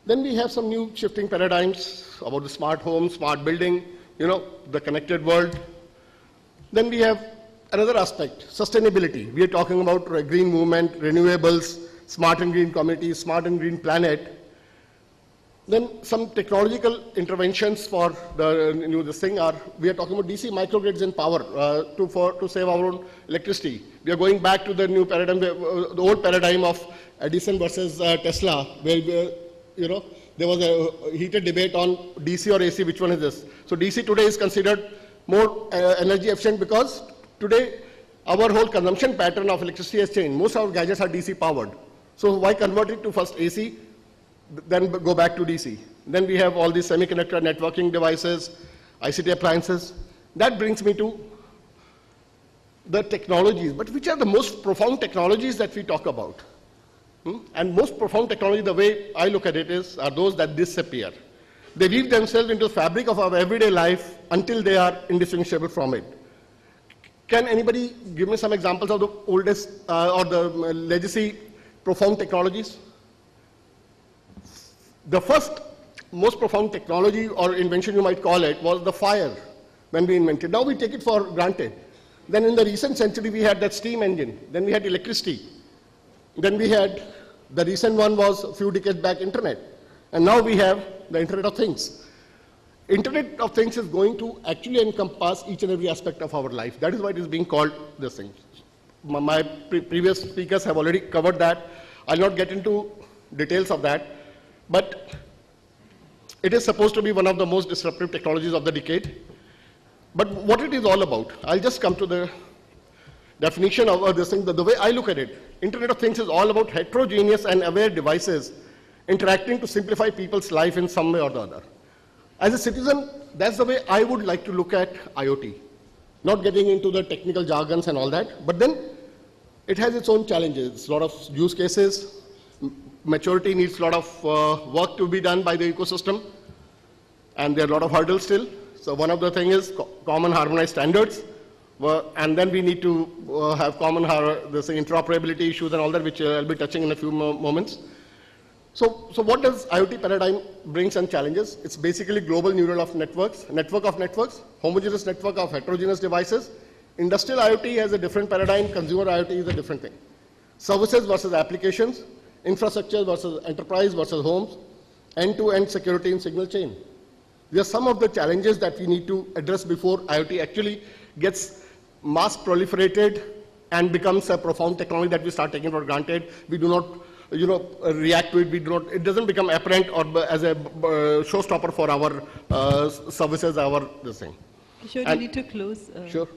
Then we have some new shifting paradigms about the smart home, smart building, the connected world. Then we have another aspect, sustainability. We are talking about green movement, renewables, smart and green communities, smart and green planet. Then some technological interventions for this thing are, we are talking about DC microgrids and power to save our own electricity. We are going back to the new paradigm, the old paradigm of Edison versus Tesla, where there was a heated debate on DC or AC, which one is this. So DC today is considered more energy efficient because today our whole consumption pattern of electricity has changed. Most of our gadgets are DC powered. So why convert it to first AC, then go back to DC? Then we have all these semiconductor networking devices, ICT appliances. That brings me to the technologies. But which are the most profound technologies that we talk about? And most profound technology, the way I look at it, are those that disappear. They weave themselves into the fabric of our everyday life until they are indistinguishable from it. Can anybody give me some examples of the oldest or the legacy profound technologies? The first most profound technology or invention, you might call it, was the fire when we invented. Now we take it for granted. Then in the recent century, we had that steam engine. Then we had electricity. Then we had, the recent one was a few decades back, internet. And now we have the Internet of Things. Internet of Things is going to actually encompass each and every aspect of our life. That is why it is being called this thing. My previous speakers have already covered that. I'll not get into details of that. But it is supposed to be one of the most disruptive technologies of the decade. But what it is all about, I'll just come to the definition of this thing. The way I look at it, Internet of Things is all about heterogeneous and aware devices interacting to simplify people's life in some way or the other. As a citizen, that's the way I would like to look at IoT. Not getting into the technical jargons and all that, but then it has its own challenges. A lot of use cases, maturity needs a lot of work to be done by the ecosystem, and there are a lot of hurdles still. So one of the things is common harmonized standards, and then we need to have common interoperability issues and all that, which I'll be touching in a few moments. So what does IoT paradigm brings and challenges? It's basically global neural network of networks, homogeneous network of heterogeneous devices. Industrial IoT has a different paradigm, consumer IoT is a different thing. Services versus applications, infrastructure versus enterprise versus homes, end-to-end security in signal chain. These are some of the challenges that we need to address before IoT actually gets mass proliferated and becomes a profound technology that we start taking for granted. We do not react to it. It doesn't become apparent or as a showstopper for our services, this thing. Sure, you need to close. Sure.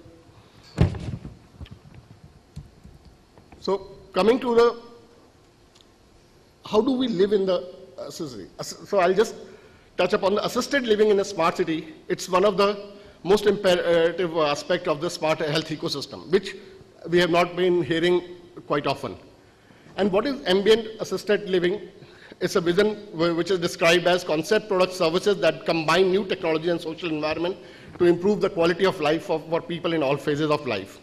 So coming to the, how do we live in the city? So I'll just touch upon the assisted living in a smart city. It's one of the most imperative aspect of the smart health ecosystem, which we have not been hearing quite often. And what is ambient assisted living? It's a vision which is described as concept, product, services that combine new technology and social environment to improve the quality of life for people in all phases of life.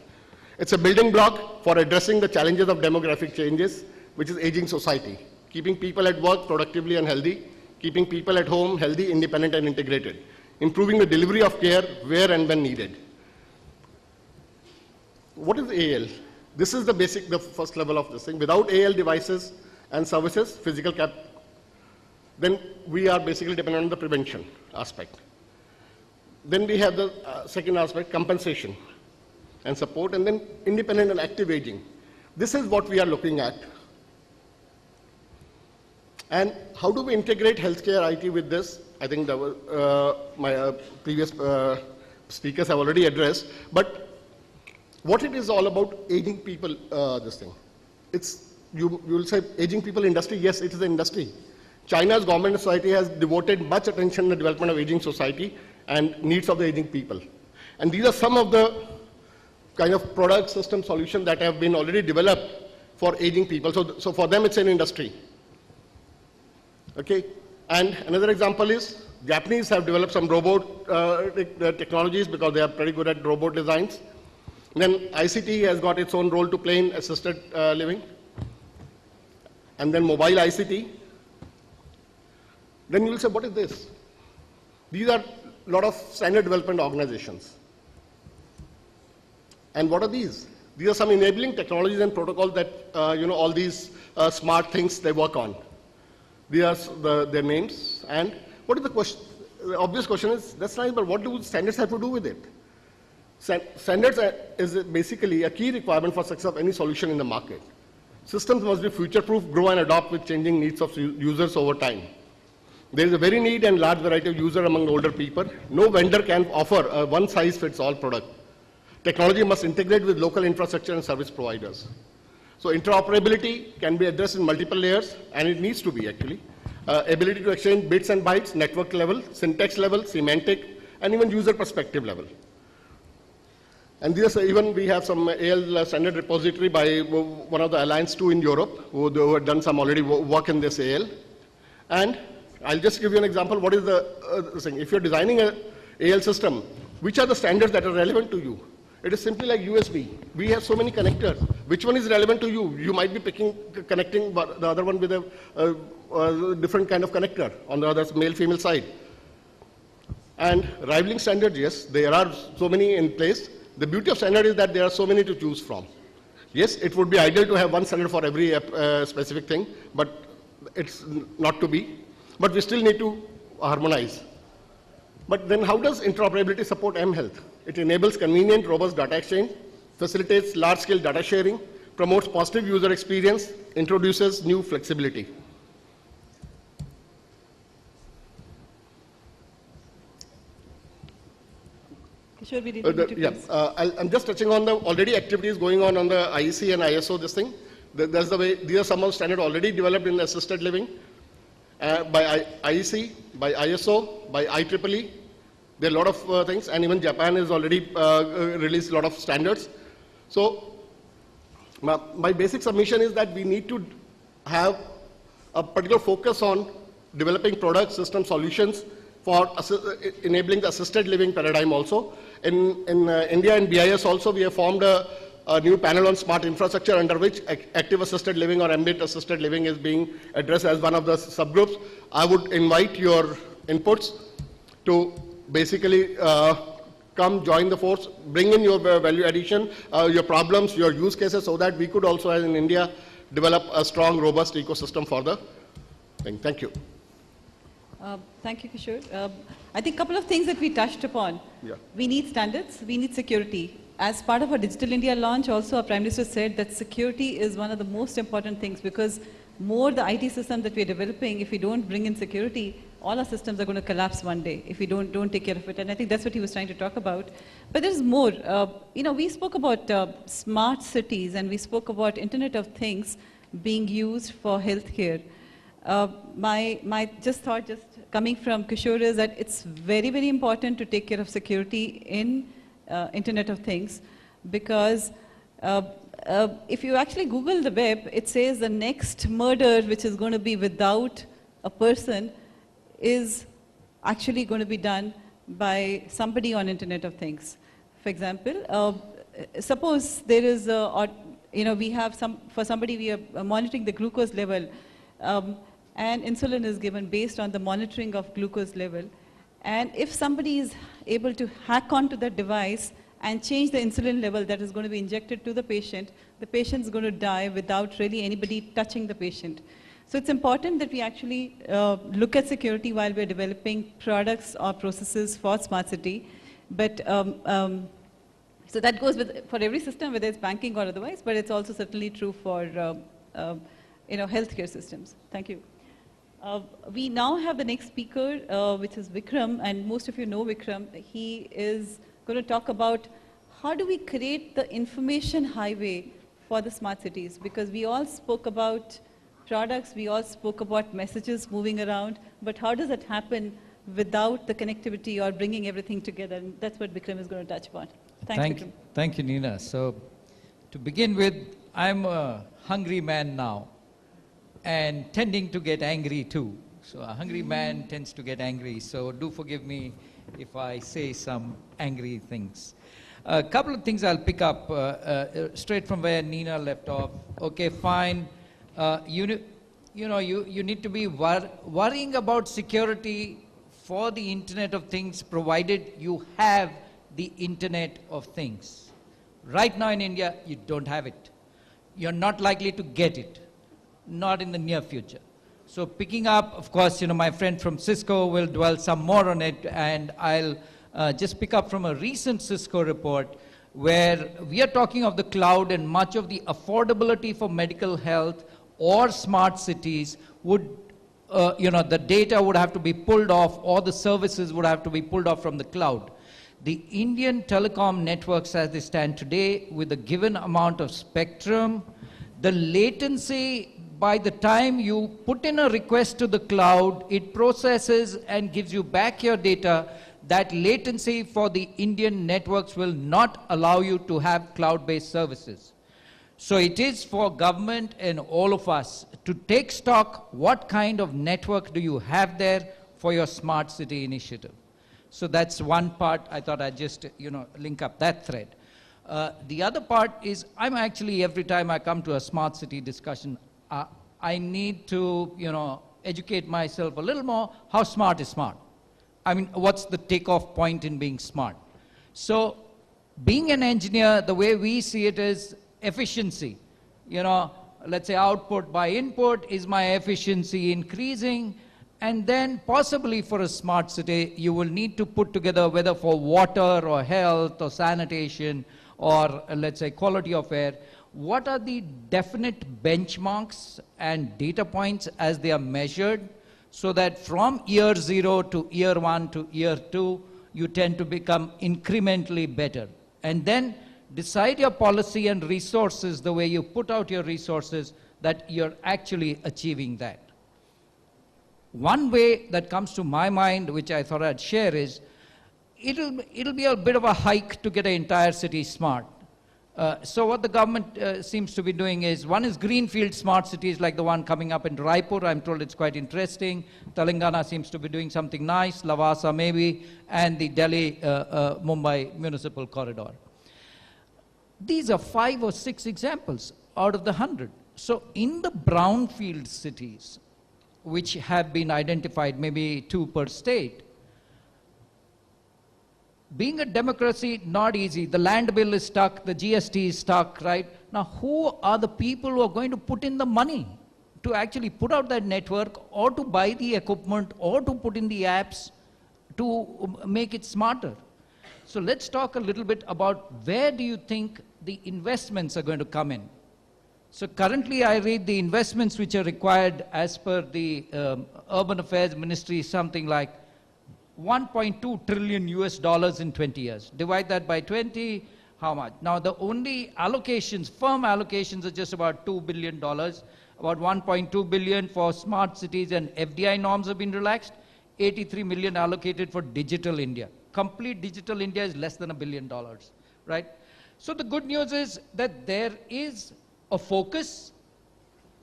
It's a building block for addressing the challenges of demographic changes, which is aging society, keeping people at work productively and healthy, keeping people at home healthy, independent, and integrated, improving the delivery of care where and when needed. What is AL? This is the first level of this thing. Without AL devices and services, physical then we are basically dependent on the prevention aspect. Then we have the second aspect, compensation and support, and then independent and active aging. This is what we are looking at. And how do we integrate healthcare IT with this? I think my previous speakers have already addressed. But what it is all about, aging people, this thing. You will say aging people industry. Yes, it is an industry. China's government and society has devoted much attention to the development of aging society and needs of the aging people. And these are some of the kind of product system solutions that have been already developed for aging people. So for them, it's an industry. Okay. And another example is Japanese have developed some robot technologies because they are pretty good at robot designs. And then ICT has got its own role to play in assisted living. And then mobile ICT. Then you'll say, what is this? These are a lot of standard development organizations. And what are these? These are some enabling technologies and protocols that all these smart things they work on. These are their names. And what is the question? The obvious question is, that's nice, but what do standards have to do with it? Standards is basically a key requirement for success of any solution in the market. Systems must be future-proof, grow and adopt with changing needs of users over time. There is a very neat and large variety of users among older people. No vendor can offer a one-size-fits-all product. Technology must integrate with local infrastructure and service providers. So interoperability can be addressed in multiple layers, and it needs to be actually. Ability to exchange bits and bytes, network level, syntax level, semantic, and even user perspective level. And these even we have some AL standard repository by one of the Alliance 2 in Europe, who had done some already work in this AL. And I'll just give you an example. What is the thing? If you're designing a AL system, which are the standards that are relevant to you? It is simply like USB. We have so many connectors. Which one is relevant to you? You might be connecting the other one with a different kind of connector on the other male-female side. And rivaling standards, yes, there are so many in place. The beauty of standard is that there are so many to choose from. Yes, it would be ideal to have one standard for every specific thing, but it's not to be. But we still need to harmonize. But then how does interoperability support mHealth? It enables convenient, robust data exchange, facilitates large-scale data sharing, promotes positive user experience, introduces new flexibility. Sure, we did I'm just touching on the already activities going on the IEC and ISO, this thing. That's the way, these are some of the standards already developed in assisted living by IEC, by ISO, by IEEE. There are a lot of things, and even Japan has already released a lot of standards. So my basic submission is that we need to have a particular focus on developing products, system solutions for enabling the assisted living paradigm also. In India and BIS also, we have formed a new panel on smart infrastructure under which active assisted living or ambient assisted living is being addressed as one of the subgroups. I would invite your inputs to basically come join the force, bring in your value addition, your problems, your use cases, so that we could also, as in India, develop a strong, robust ecosystem for the thing. Thank you. Thank you, Kishore. I think a couple of things that we touched upon. Yeah. We need standards, we need security. As part of our Digital India launch, also our Prime Minister said that security is one of the most important things, because more the IT system that we're developing, if we don't bring in security, all our systems are going to collapse one day if we don't take care of it. And I think that's what he was trying to talk about. But there's more. We spoke about smart cities, and we spoke about Internet of Things being used for healthcare. My thought coming from Kishore is that it's very, very important to take care of security in Internet of Things, because if you actually Google the web, it says the next murder which is going to be without a person is actually going to be done by somebody on Internet of Things. For example, suppose there is we have for somebody we are monitoring the glucose level, and insulin is given based on the monitoring of glucose level. And if somebody is able to hack onto that device and change the insulin level that is going to be injected to the patient is going to die without really anybody touching the patient. So it's important that we actually look at security while we're developing products or processes for smart city. But so that goes for every system, whether it's banking or otherwise, but it's also certainly true for healthcare systems. Thank you. We now have the next speaker, which is Vikram, and most of you know Vikram. He is going to talk about how do we create the information highway for the smart cities, because we all spoke about products, we all spoke about messages moving around, but how does that happen without the connectivity or bringing everything together? And that's what Vikram is going to touch upon. Thanks, Vikram. Thank you, Nina. So to begin with, I'm a hungry man now, and tending to get angry too. So a hungry man tends to get angry, so do forgive me if I say some angry things. A couple of things I'll pick up straight from where Nina left off. Okay, fine. You need to be worrying about security for the Internet of Things, provided you have the Internet of Things. Right now in India, you don't have it. You're not likely to get it. Not in the near future. So picking up, of course, my friend from Cisco will dwell some more on it, and I'll just pick up from a recent Cisco report where we are talking of the cloud, and much of the affordability for medical health or smart cities would, the data would have to be pulled off, or the services would have to be pulled off from the cloud. The Indian telecom networks as they stand today, with a given amount of spectrum, the latency, by the time you put in a request to the cloud, it processes and gives you back your data. That latency for the Indian networks will not allow you to have cloud-based services. So it is for government and all of us to take stock, what kind of network do you have there for your smart city initiative. So that's one part. I thought I'd just, link up that thread. The other part is, I'm actually, every time I come to a smart city discussion, I need to, educate myself a little more. How smart is smart? I mean, what's the takeoff point in being smart? So being an engineer, the way we see it is efficiency. Let's say output by input, is my efficiency increasing? And then possibly for a smart city, you will need to put together, whether for water or health or sanitation or let's say quality of air, what are the definite benchmarks and data points as they are measured, so that from year 0 to year 1 to year 2, you tend to become incrementally better. And then decide your policy and resources the way you put out your resources, that you're actually achieving that. One way that comes to my mind, which I thought I'd share, is it'll be a bit of a hike to get an entire city smart. So what the government seems to be doing is, one is greenfield smart cities like the one coming up in Raipur. I'm told it's quite interesting. Telangana seems to be doing something nice, Lavasa maybe, and the Delhi-Mumbai municipal corridor. These are 5 or 6 examples out of the 100. So in the brownfield cities, which have been identified, maybe 2 per state, being a democracy, not easy. The land bill is stuck, the GST is stuck, right? Now, who are the people who are going to put in the money to actually put out that network, or to buy the equipment, or to put in the apps to make it smarter? So let's talk a little bit about, where do you think the investments are going to come in? So currently I read the investments which are required as per the Urban Affairs Ministry, something like $1.2 trillion in 20 years. Divide that by 20, how much? Now the only allocations, firm allocations, are just about $2 billion. About 1.2 billion for smart cities and FDI norms have been relaxed. 83 million allocated for Digital India. Complete Digital India is less than $1 billion, right? So the good news is that there is a focus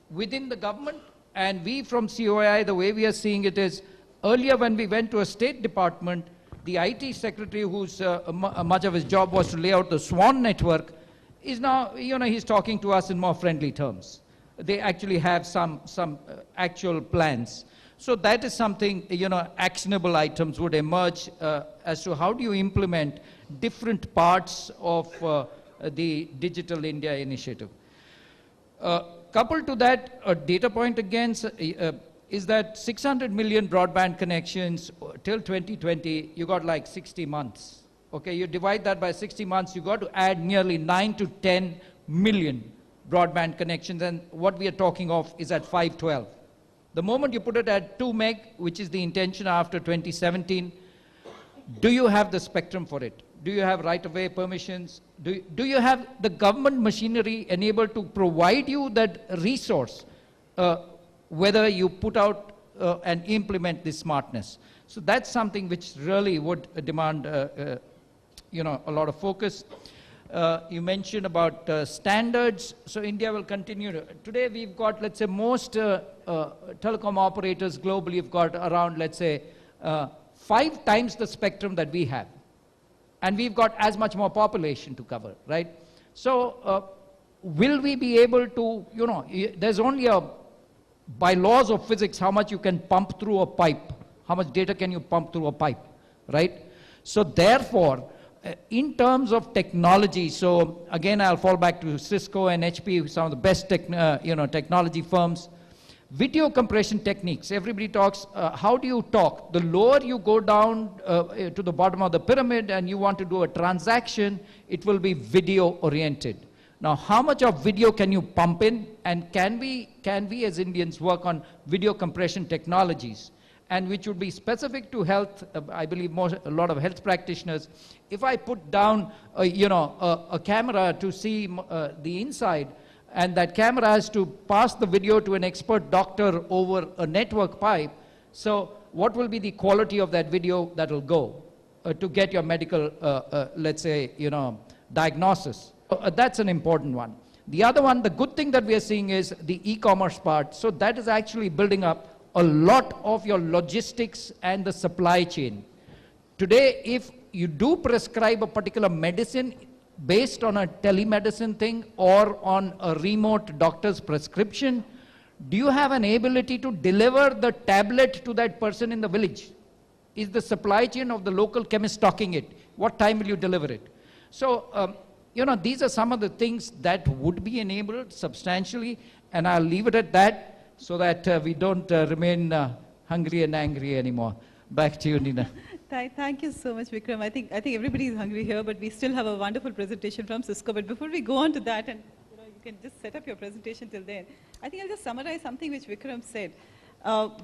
within the government, and we from COI, the way we are seeing it is, earlier when we went to a state department, the IT secretary, whose much of his job was to lay out the SWAN network, is now, he's talking to us in more friendly terms. They actually have some actual plans. So that is something, actionable items would emerge as to how do you implement different parts of the Digital India initiative. Coupled to that, a data point again is that 600 million broadband connections till 2020, you got like 60 months. Okay, you divide that by 60 months, you got to add nearly 9 to 10 million broadband connections, and what we are talking of is at 512. The moment you put it at 2 meg, which is the intention after 2017, do you have the spectrum for it? Do you have right-of-way permissions? Do you have the government machinery enabled to provide you that resource, whether you put out and implement this smartness? So that's something which really would demand, a lot of focus. You mentioned about standards. So India will continue. Today we've got, let's say, most telecom operators globally have got around, let's say, 5 times the spectrum that we have. And we've got as much more population to cover, right? So will we be able to, there's only by laws of physics, how much you can pump through a pipe. How much data can you pump through a pipe, right? So therefore, in terms of technology, so again, I'll fall back to Cisco and HP, some of the best technology firms. Video compression techniques, everybody talks, how do you talk? The lower you go down to the bottom of the pyramid and you want to do a transaction, it will be video oriented. Now, how much of video can you pump in? And can we as Indians work on video compression technologies? And which would be specific to health, I believe a lot of health practitioners. If I put down, a camera to see the inside, and that camera has to pass the video to an expert doctor over a network pipe, so what will be the quality of that video that will go to get your medical, let's say, diagnosis? That's an important one. The other one, the good thing that we are seeing is the e-commerce part. So that is actually building up a lot of your logistics and the supply chain. Today, if you do prescribe a particular medicine based on a telemedicine thing or on a remote doctor's prescription, do you have an ability to deliver the tablet to that person in the village? Is the supply chain of the local chemist stocking it? What time will you deliver it? So, you know, these are some of the things that would be enabled substantially, and I'll leave it at that so that we don't remain hungry and angry anymore. Back to you, Nina. Thank you so much, Vikram. I think everybody is hungry here, but we still have a wonderful presentation from Cisco. But before we go on to that, and you can just set up your presentation till then, I think I'll just summarize something which Vikram said.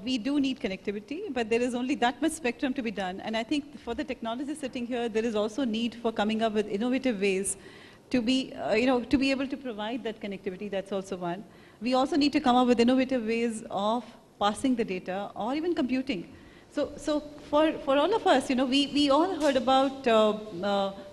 We do need connectivity, but there is only that much spectrum to be done. And I think for the technologists sitting here, there is also need for coming up with innovative ways to be, to be able to provide that connectivity. That's also one. We also need to come up with innovative ways of passing the data or even computing. So for all of us, we all heard about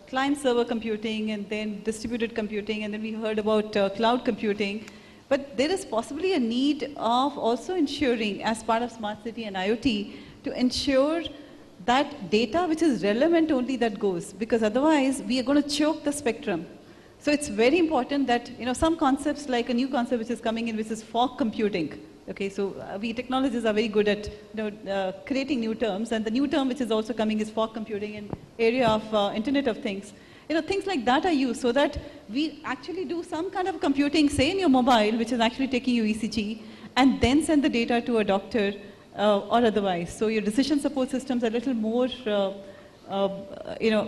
client-server computing and then distributed computing, and then we heard about cloud computing. But there is possibly a need of also ensuring, as part of Smart City and IoT, to ensure that data which is relevant only that goes, because otherwise we are going to choke the spectrum. So it's very important that, some concepts, like a new concept which is coming in, which is fog computing. Okay, so we technologists are very good at creating new terms, and the new term which is also coming is fog computing in area of Internet of Things. Things like that are used so that we actually do some kind of computing, say in your mobile, which is actually taking your ECG, and then send the data to a doctor or otherwise. So your decision support systems are a little more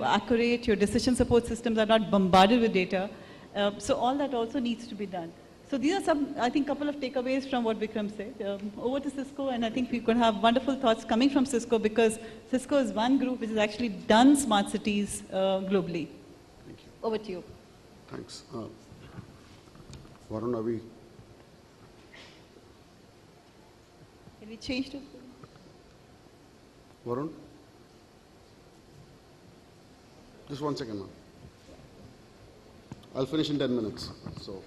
accurate. Your decision support systems are not bombarded with data. So all that also needs to be done. So these are some, I think, couple of takeaways from what Vikram said. Over to Cisco, and I think we could have wonderful thoughts coming from Cisco, because Cisco is one group which has actually done smart cities globally. Thank you. Over to you. Thanks. Varun, are we? Can we change to? Varun? Just 1 second, ma'am. I'll finish in 10 minutes. So.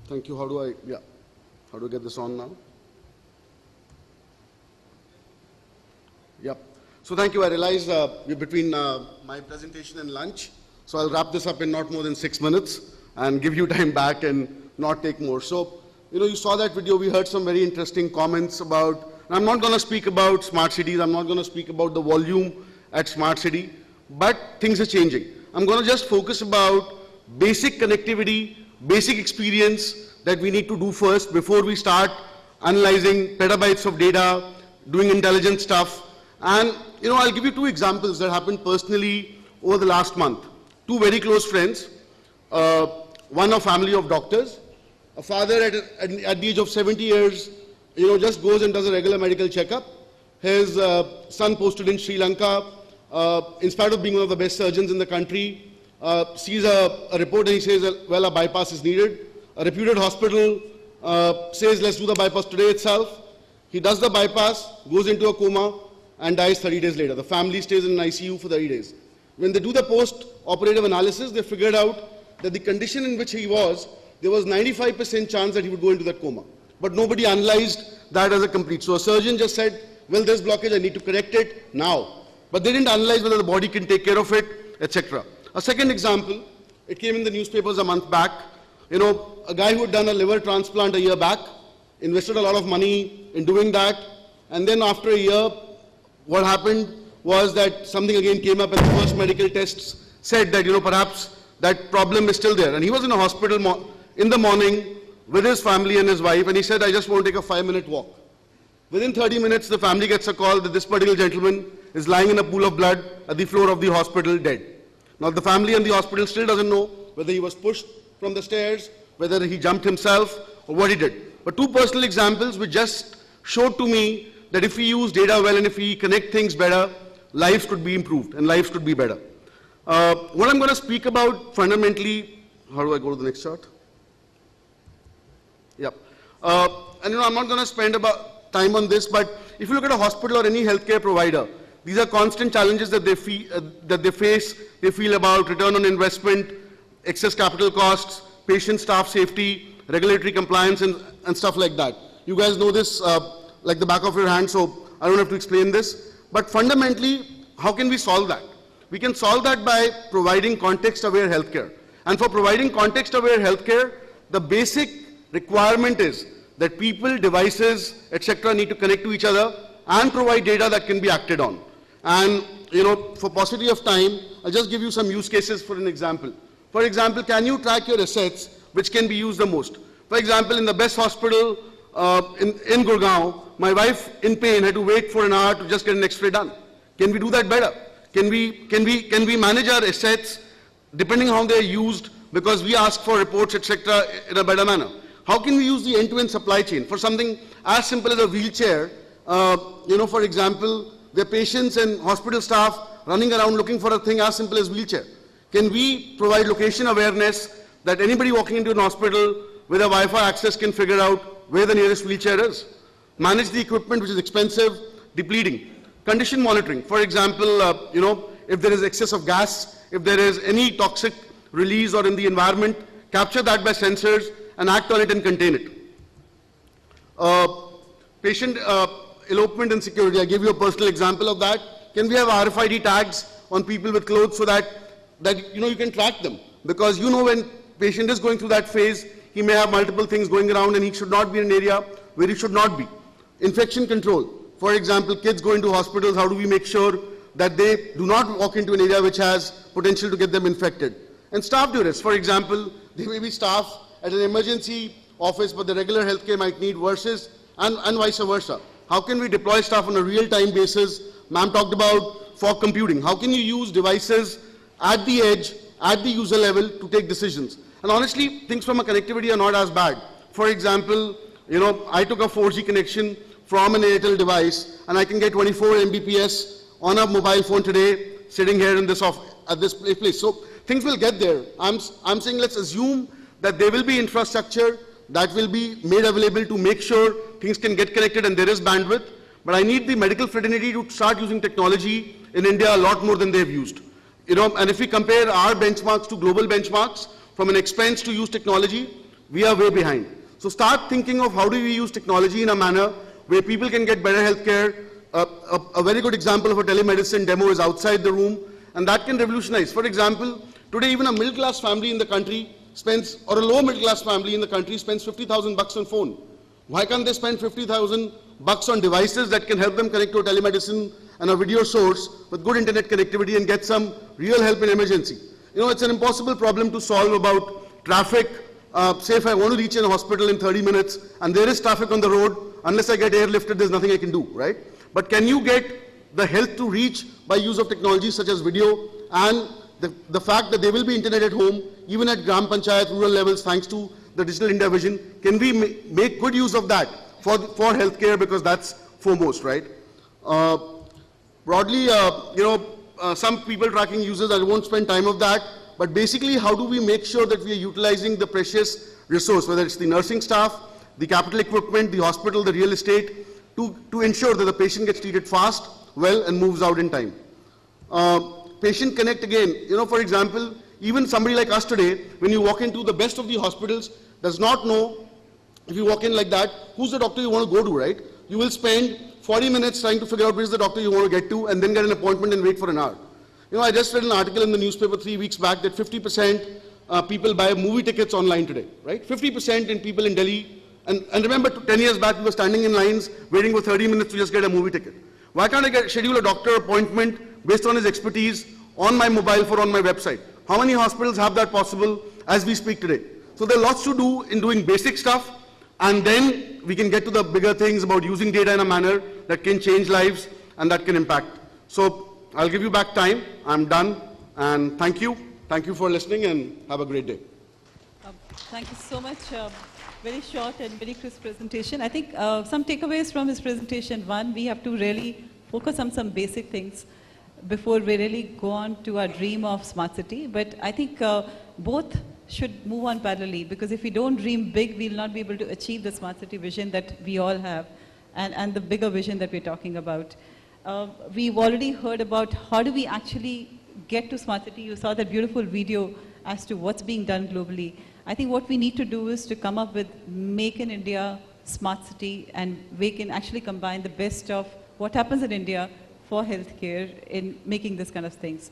Thank you. How do I get this on now? Yep. So thank you. I realize we're between my presentation and lunch. So I'll wrap this up in not more than 6 minutes and give you time back and not take more. So, you saw that video, we heard some very interesting comments about, and I'm not going to speak about smart cities, I'm not going to speak about the volume at smart city, but things are changing. I'm going to just focus about basic connectivity, basic experience that we need to do first before we start analyzing petabytes of data, doing intelligent stuff. And, I'll give you two examples that happened personally over the last month. Two very close friends, one a family of doctors, a father at the age of 70 years, just goes and does a regular medical checkup. His son posted in Sri Lanka, in spite of being one of the best surgeons in the country, sees a report and he says, well, a bypass is needed. A reputed hospital says, let's do the bypass today itself. He does the bypass, goes into a coma, and dies 30 days later. The family stays in an ICU for 30 days. When they do the post-operative analysis, they figured out that the condition in which he was, there was 95% chance that he would go into that coma. But nobody analyzed that as a complete. So a surgeon just said, well, there's blockage, I need to correct it now. But they didn't analyze whether the body can take care of it, etc. A second example, it came in the newspapers a month back. A guy who had done a liver transplant a year back, invested a lot of money in doing that, and then after a year, what happened was that something again came up and the first medical tests said that, perhaps that problem is still there. And he was in a hospital in the morning with his family and his wife, and he said, I just want to take a 5-minute walk. Within 30 minutes, the family gets a call that this particular gentleman is lying in a pool of blood at the floor of the hospital dead. Now, the family and the hospital still doesn't know whether he was pushed from the stairs, whether he jumped himself, or what he did. But two personal examples which just showed to me that if we use data well and if we connect things better, lives could be improved and lives could be better. What I'm going to speak about fundamentally, how do I go to the next chart? Yep. And I'm not going to spend about time on this, but if you look at a hospital or any healthcare provider, these are constant challenges that they face. They feel about return on investment, excess capital costs, patient staff safety, regulatory compliance, and stuff like that. You guys know this like the back of your hand, so I don't have to explain this. But fundamentally, how can we solve that? We can solve that by providing context-aware healthcare. And for providing context-aware healthcare, the basic requirement is that people, devices, etc. need to connect to each other and provide data that can be acted on. And, for paucity of time, I'll just give you some use cases for an example. For example, can you track your assets which can be used the most? For example, in the best hospital in Gurgaon, my wife in pain had to wait for an hour to just get an X-ray done. Can we do that better? Can we manage our assets depending on how they're used, because we ask for reports, etc. in a better manner? How can we use the end-to-end supply chain for something as simple as a wheelchair? For example, there are patients and hospital staff running around looking for a thing as simple as wheelchair. Can we provide location awareness that anybody walking into an hospital with a Wi-Fi access can figure out where the nearest wheelchair is? Manage the equipment which is expensive, depleting. Condition monitoring. For example, if there is excess of gas, if there is any toxic release or in the environment, capture that by sensors and act on it and contain it. Patient elopement and security. I gave you a personal example of that. Can we have RFID tags on people with clothes so that you can track them? Because when patient is going through that phase, he may have multiple things going around and he should not be in an area where he should not be. Infection control. For example, kids go into hospitals, how do we make sure that they do not walk into an area which has potential to get them infected? And staff duress. For example, there may be staff at an emergency office, but the regular healthcare might need versus, and vice versa. How can we deploy staff on a real-time basis? Ma'am talked about fog computing. How can you use devices at the edge, at the user level to take decisions? And honestly, things from a connectivity are not as bad. For example, I took a 4G connection from an Airtel device, and I can get 24 Mbps on a mobile phone today, sitting here in at this place. So things will get there. I'm saying let's assume that there will be infrastructure that will be made available to make sure things can get connected and there is bandwidth. But I need the medical fraternity to start using technology in India a lot more than they've used. And if we compare our benchmarks to global benchmarks, from an expense to use technology, we are way behind. So start thinking of how do we use technology in a manner where people can get better healthcare. A very good example of a telemedicine demo is outside the room, and that can revolutionize. For example, today even a middle-class family in the country spends, or a lower middle class family in the country spends 50,000 bucks on phone. Why can't they spend 50,000 bucks on devices that can help them connect to a telemedicine and a video source with good internet connectivity and get some real help in emergency? You know, it's an impossible problem to solve about traffic. Say if I want to reach a hospital in 30 minutes and there is traffic on the road, unless I get airlifted, there's nothing I can do, right? But can you get the health to reach by use of technologies such as video and the fact that there will be internet at home, even at Gram Panchayat, rural levels, thanks to the Digital India Vision? Can we make good use of that for healthcare, because that's foremost, right? Broadly, some people tracking users, I won't spend time of that, but basically how do we make sure that we are utilizing the precious resource, whether it's the nursing staff, the capital equipment, the hospital, the real estate, to ensure that the patient gets treated fast, well, and moves out in time. Patient connect again, for example, even somebody like us today, when you walk into the best of the hospitals, does not know, if you walk in like that, who's the doctor you want to go to, right? You will spend 40 minutes trying to figure out which is the doctor you want to get to and then get an appointment and wait for an hour. I just read an article in the newspaper 3 weeks back that 50% people buy movie tickets online today, right? 50% in people in Delhi. And remember, 10 years back, we were standing in lines waiting for 30 minutes to just get a movie ticket. Why can't I schedule a doctor appointment based on his expertise on my mobile phone, on my website? How many hospitals have that possible as we speak today? So there are lots to do in doing basic stuff, and then we can get to the bigger things about using data in a manner that can change lives and that can impact. So I'll give you back time. I'm done, and thank you. Thank you for listening, and have a great day. Thank you so much. Very short and very crisp presentation. I think some takeaways from his presentation. One, we have to really focus on some basic things before we really go on to our dream of smart city. But I think both should move on parallelly, because if we don't dream big, we'll not be able to achieve the smart city vision that we all have and the bigger vision that we're talking about. We've already heard about how do we actually get to smart city. You saw that beautiful video as to what's being done globally. I think what we need to do is to come up with Make in India smart city, and we can actually combine the best of what happens in India for healthcare in making this kind of things.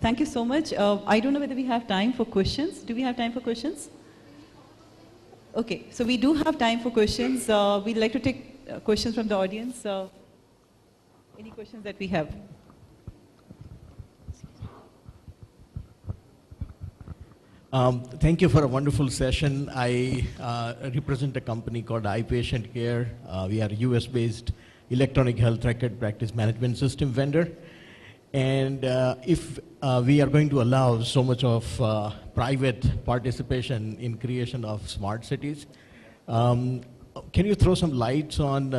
Thank you so much. I don't know whether we have time for questions. Do we have time for questions? Okay, so we do have time for questions. We'd like to take questions from the audience. Any questions that we have? Thank you for a wonderful session. I represent a company called iPatient Care. We are a US-based electronic health record practice management system vendor. And if we are going to allow so much of private participation in creation of smart cities, can you throw some lights on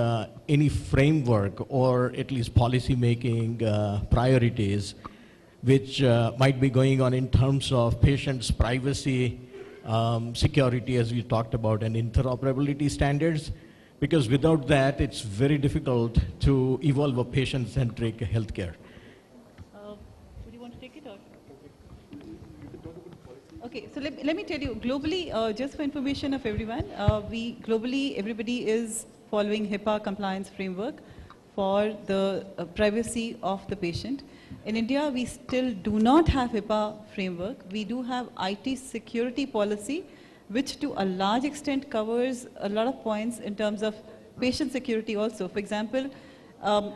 any framework or at least policy making priorities which might be going on in terms of patients' privacy, security, as we talked about, and interoperability standards? Because without that, it's very difficult to evolve a patient-centric healthcare. Would you want to take it or? Okay, so let me tell you, globally, just for information of everyone, globally, everybody is following HIPAA compliance framework for the privacy of the patient. In India, we still do not have HIPAA framework. We do have IT security policy, which to a large extent covers a lot of points in terms of patient security also. For example,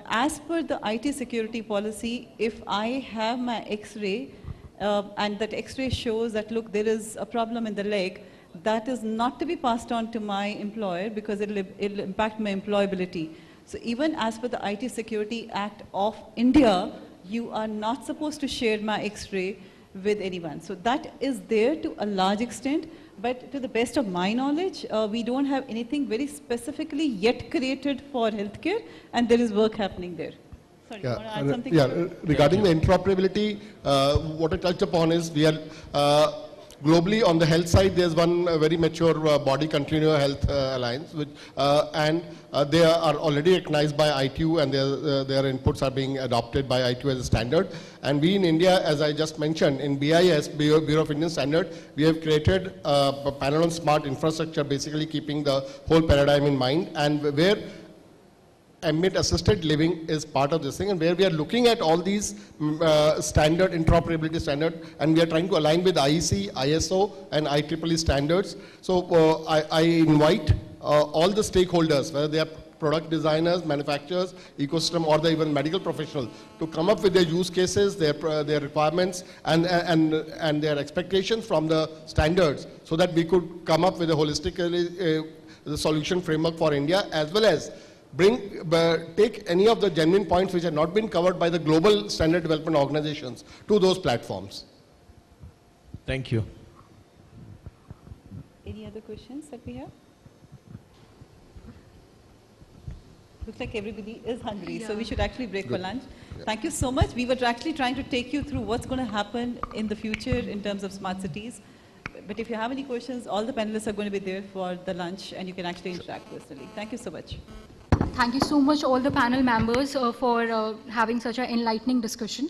as per the IT security policy, if I have my X-ray and that X-ray shows that, look, there is a problem in the leg, that is not to be passed on to my employer because it'll impact my employability. So even as per the IT Security Act of India, you are not supposed to share my X-ray with anyone. So that is there to a large extent, but to the best of my knowledge, we don't have anything very specifically yet created for healthcare, and there is work happening there. Sorry, you want to add something? Yeah, regarding the interoperability, what I touched upon is we are globally on the health side, there's one very mature body, Continuum Health Alliance, which, and they are already recognized by ITU, and their inputs are being adopted by ITU as a standard. And we in India, as I just mentioned, in BIS, Bureau of Indian Standard, we have created a panel on smart infrastructure, basically keeping the whole paradigm in mind, and where ambient assisted living is part of this thing, and where we are looking at all these standard interoperability standard, and we are trying to align with IEC, ISO, and IEEE standards. So I invite all the stakeholders, whether they are product designers, manufacturers, ecosystem, or the even medical professionals, to come up with their use cases, their requirements, and their expectations from the standards, so that we could come up with a holistically the solution framework for India, as well as take any of the genuine points which have not been covered by the global standard development organizations to those platforms. Thank you. Any other questions that we have? Looks like everybody is hungry, so we should actually break for lunch. Thank you so much. We were actually trying to take you through what's going to happen in the future in terms of smart cities. But if you have any questions, all the panelists are going to be there for the lunch, and you can actually interact personally. Thank you so much. Thank you so much, all the panel members, for having such an enlightening discussion.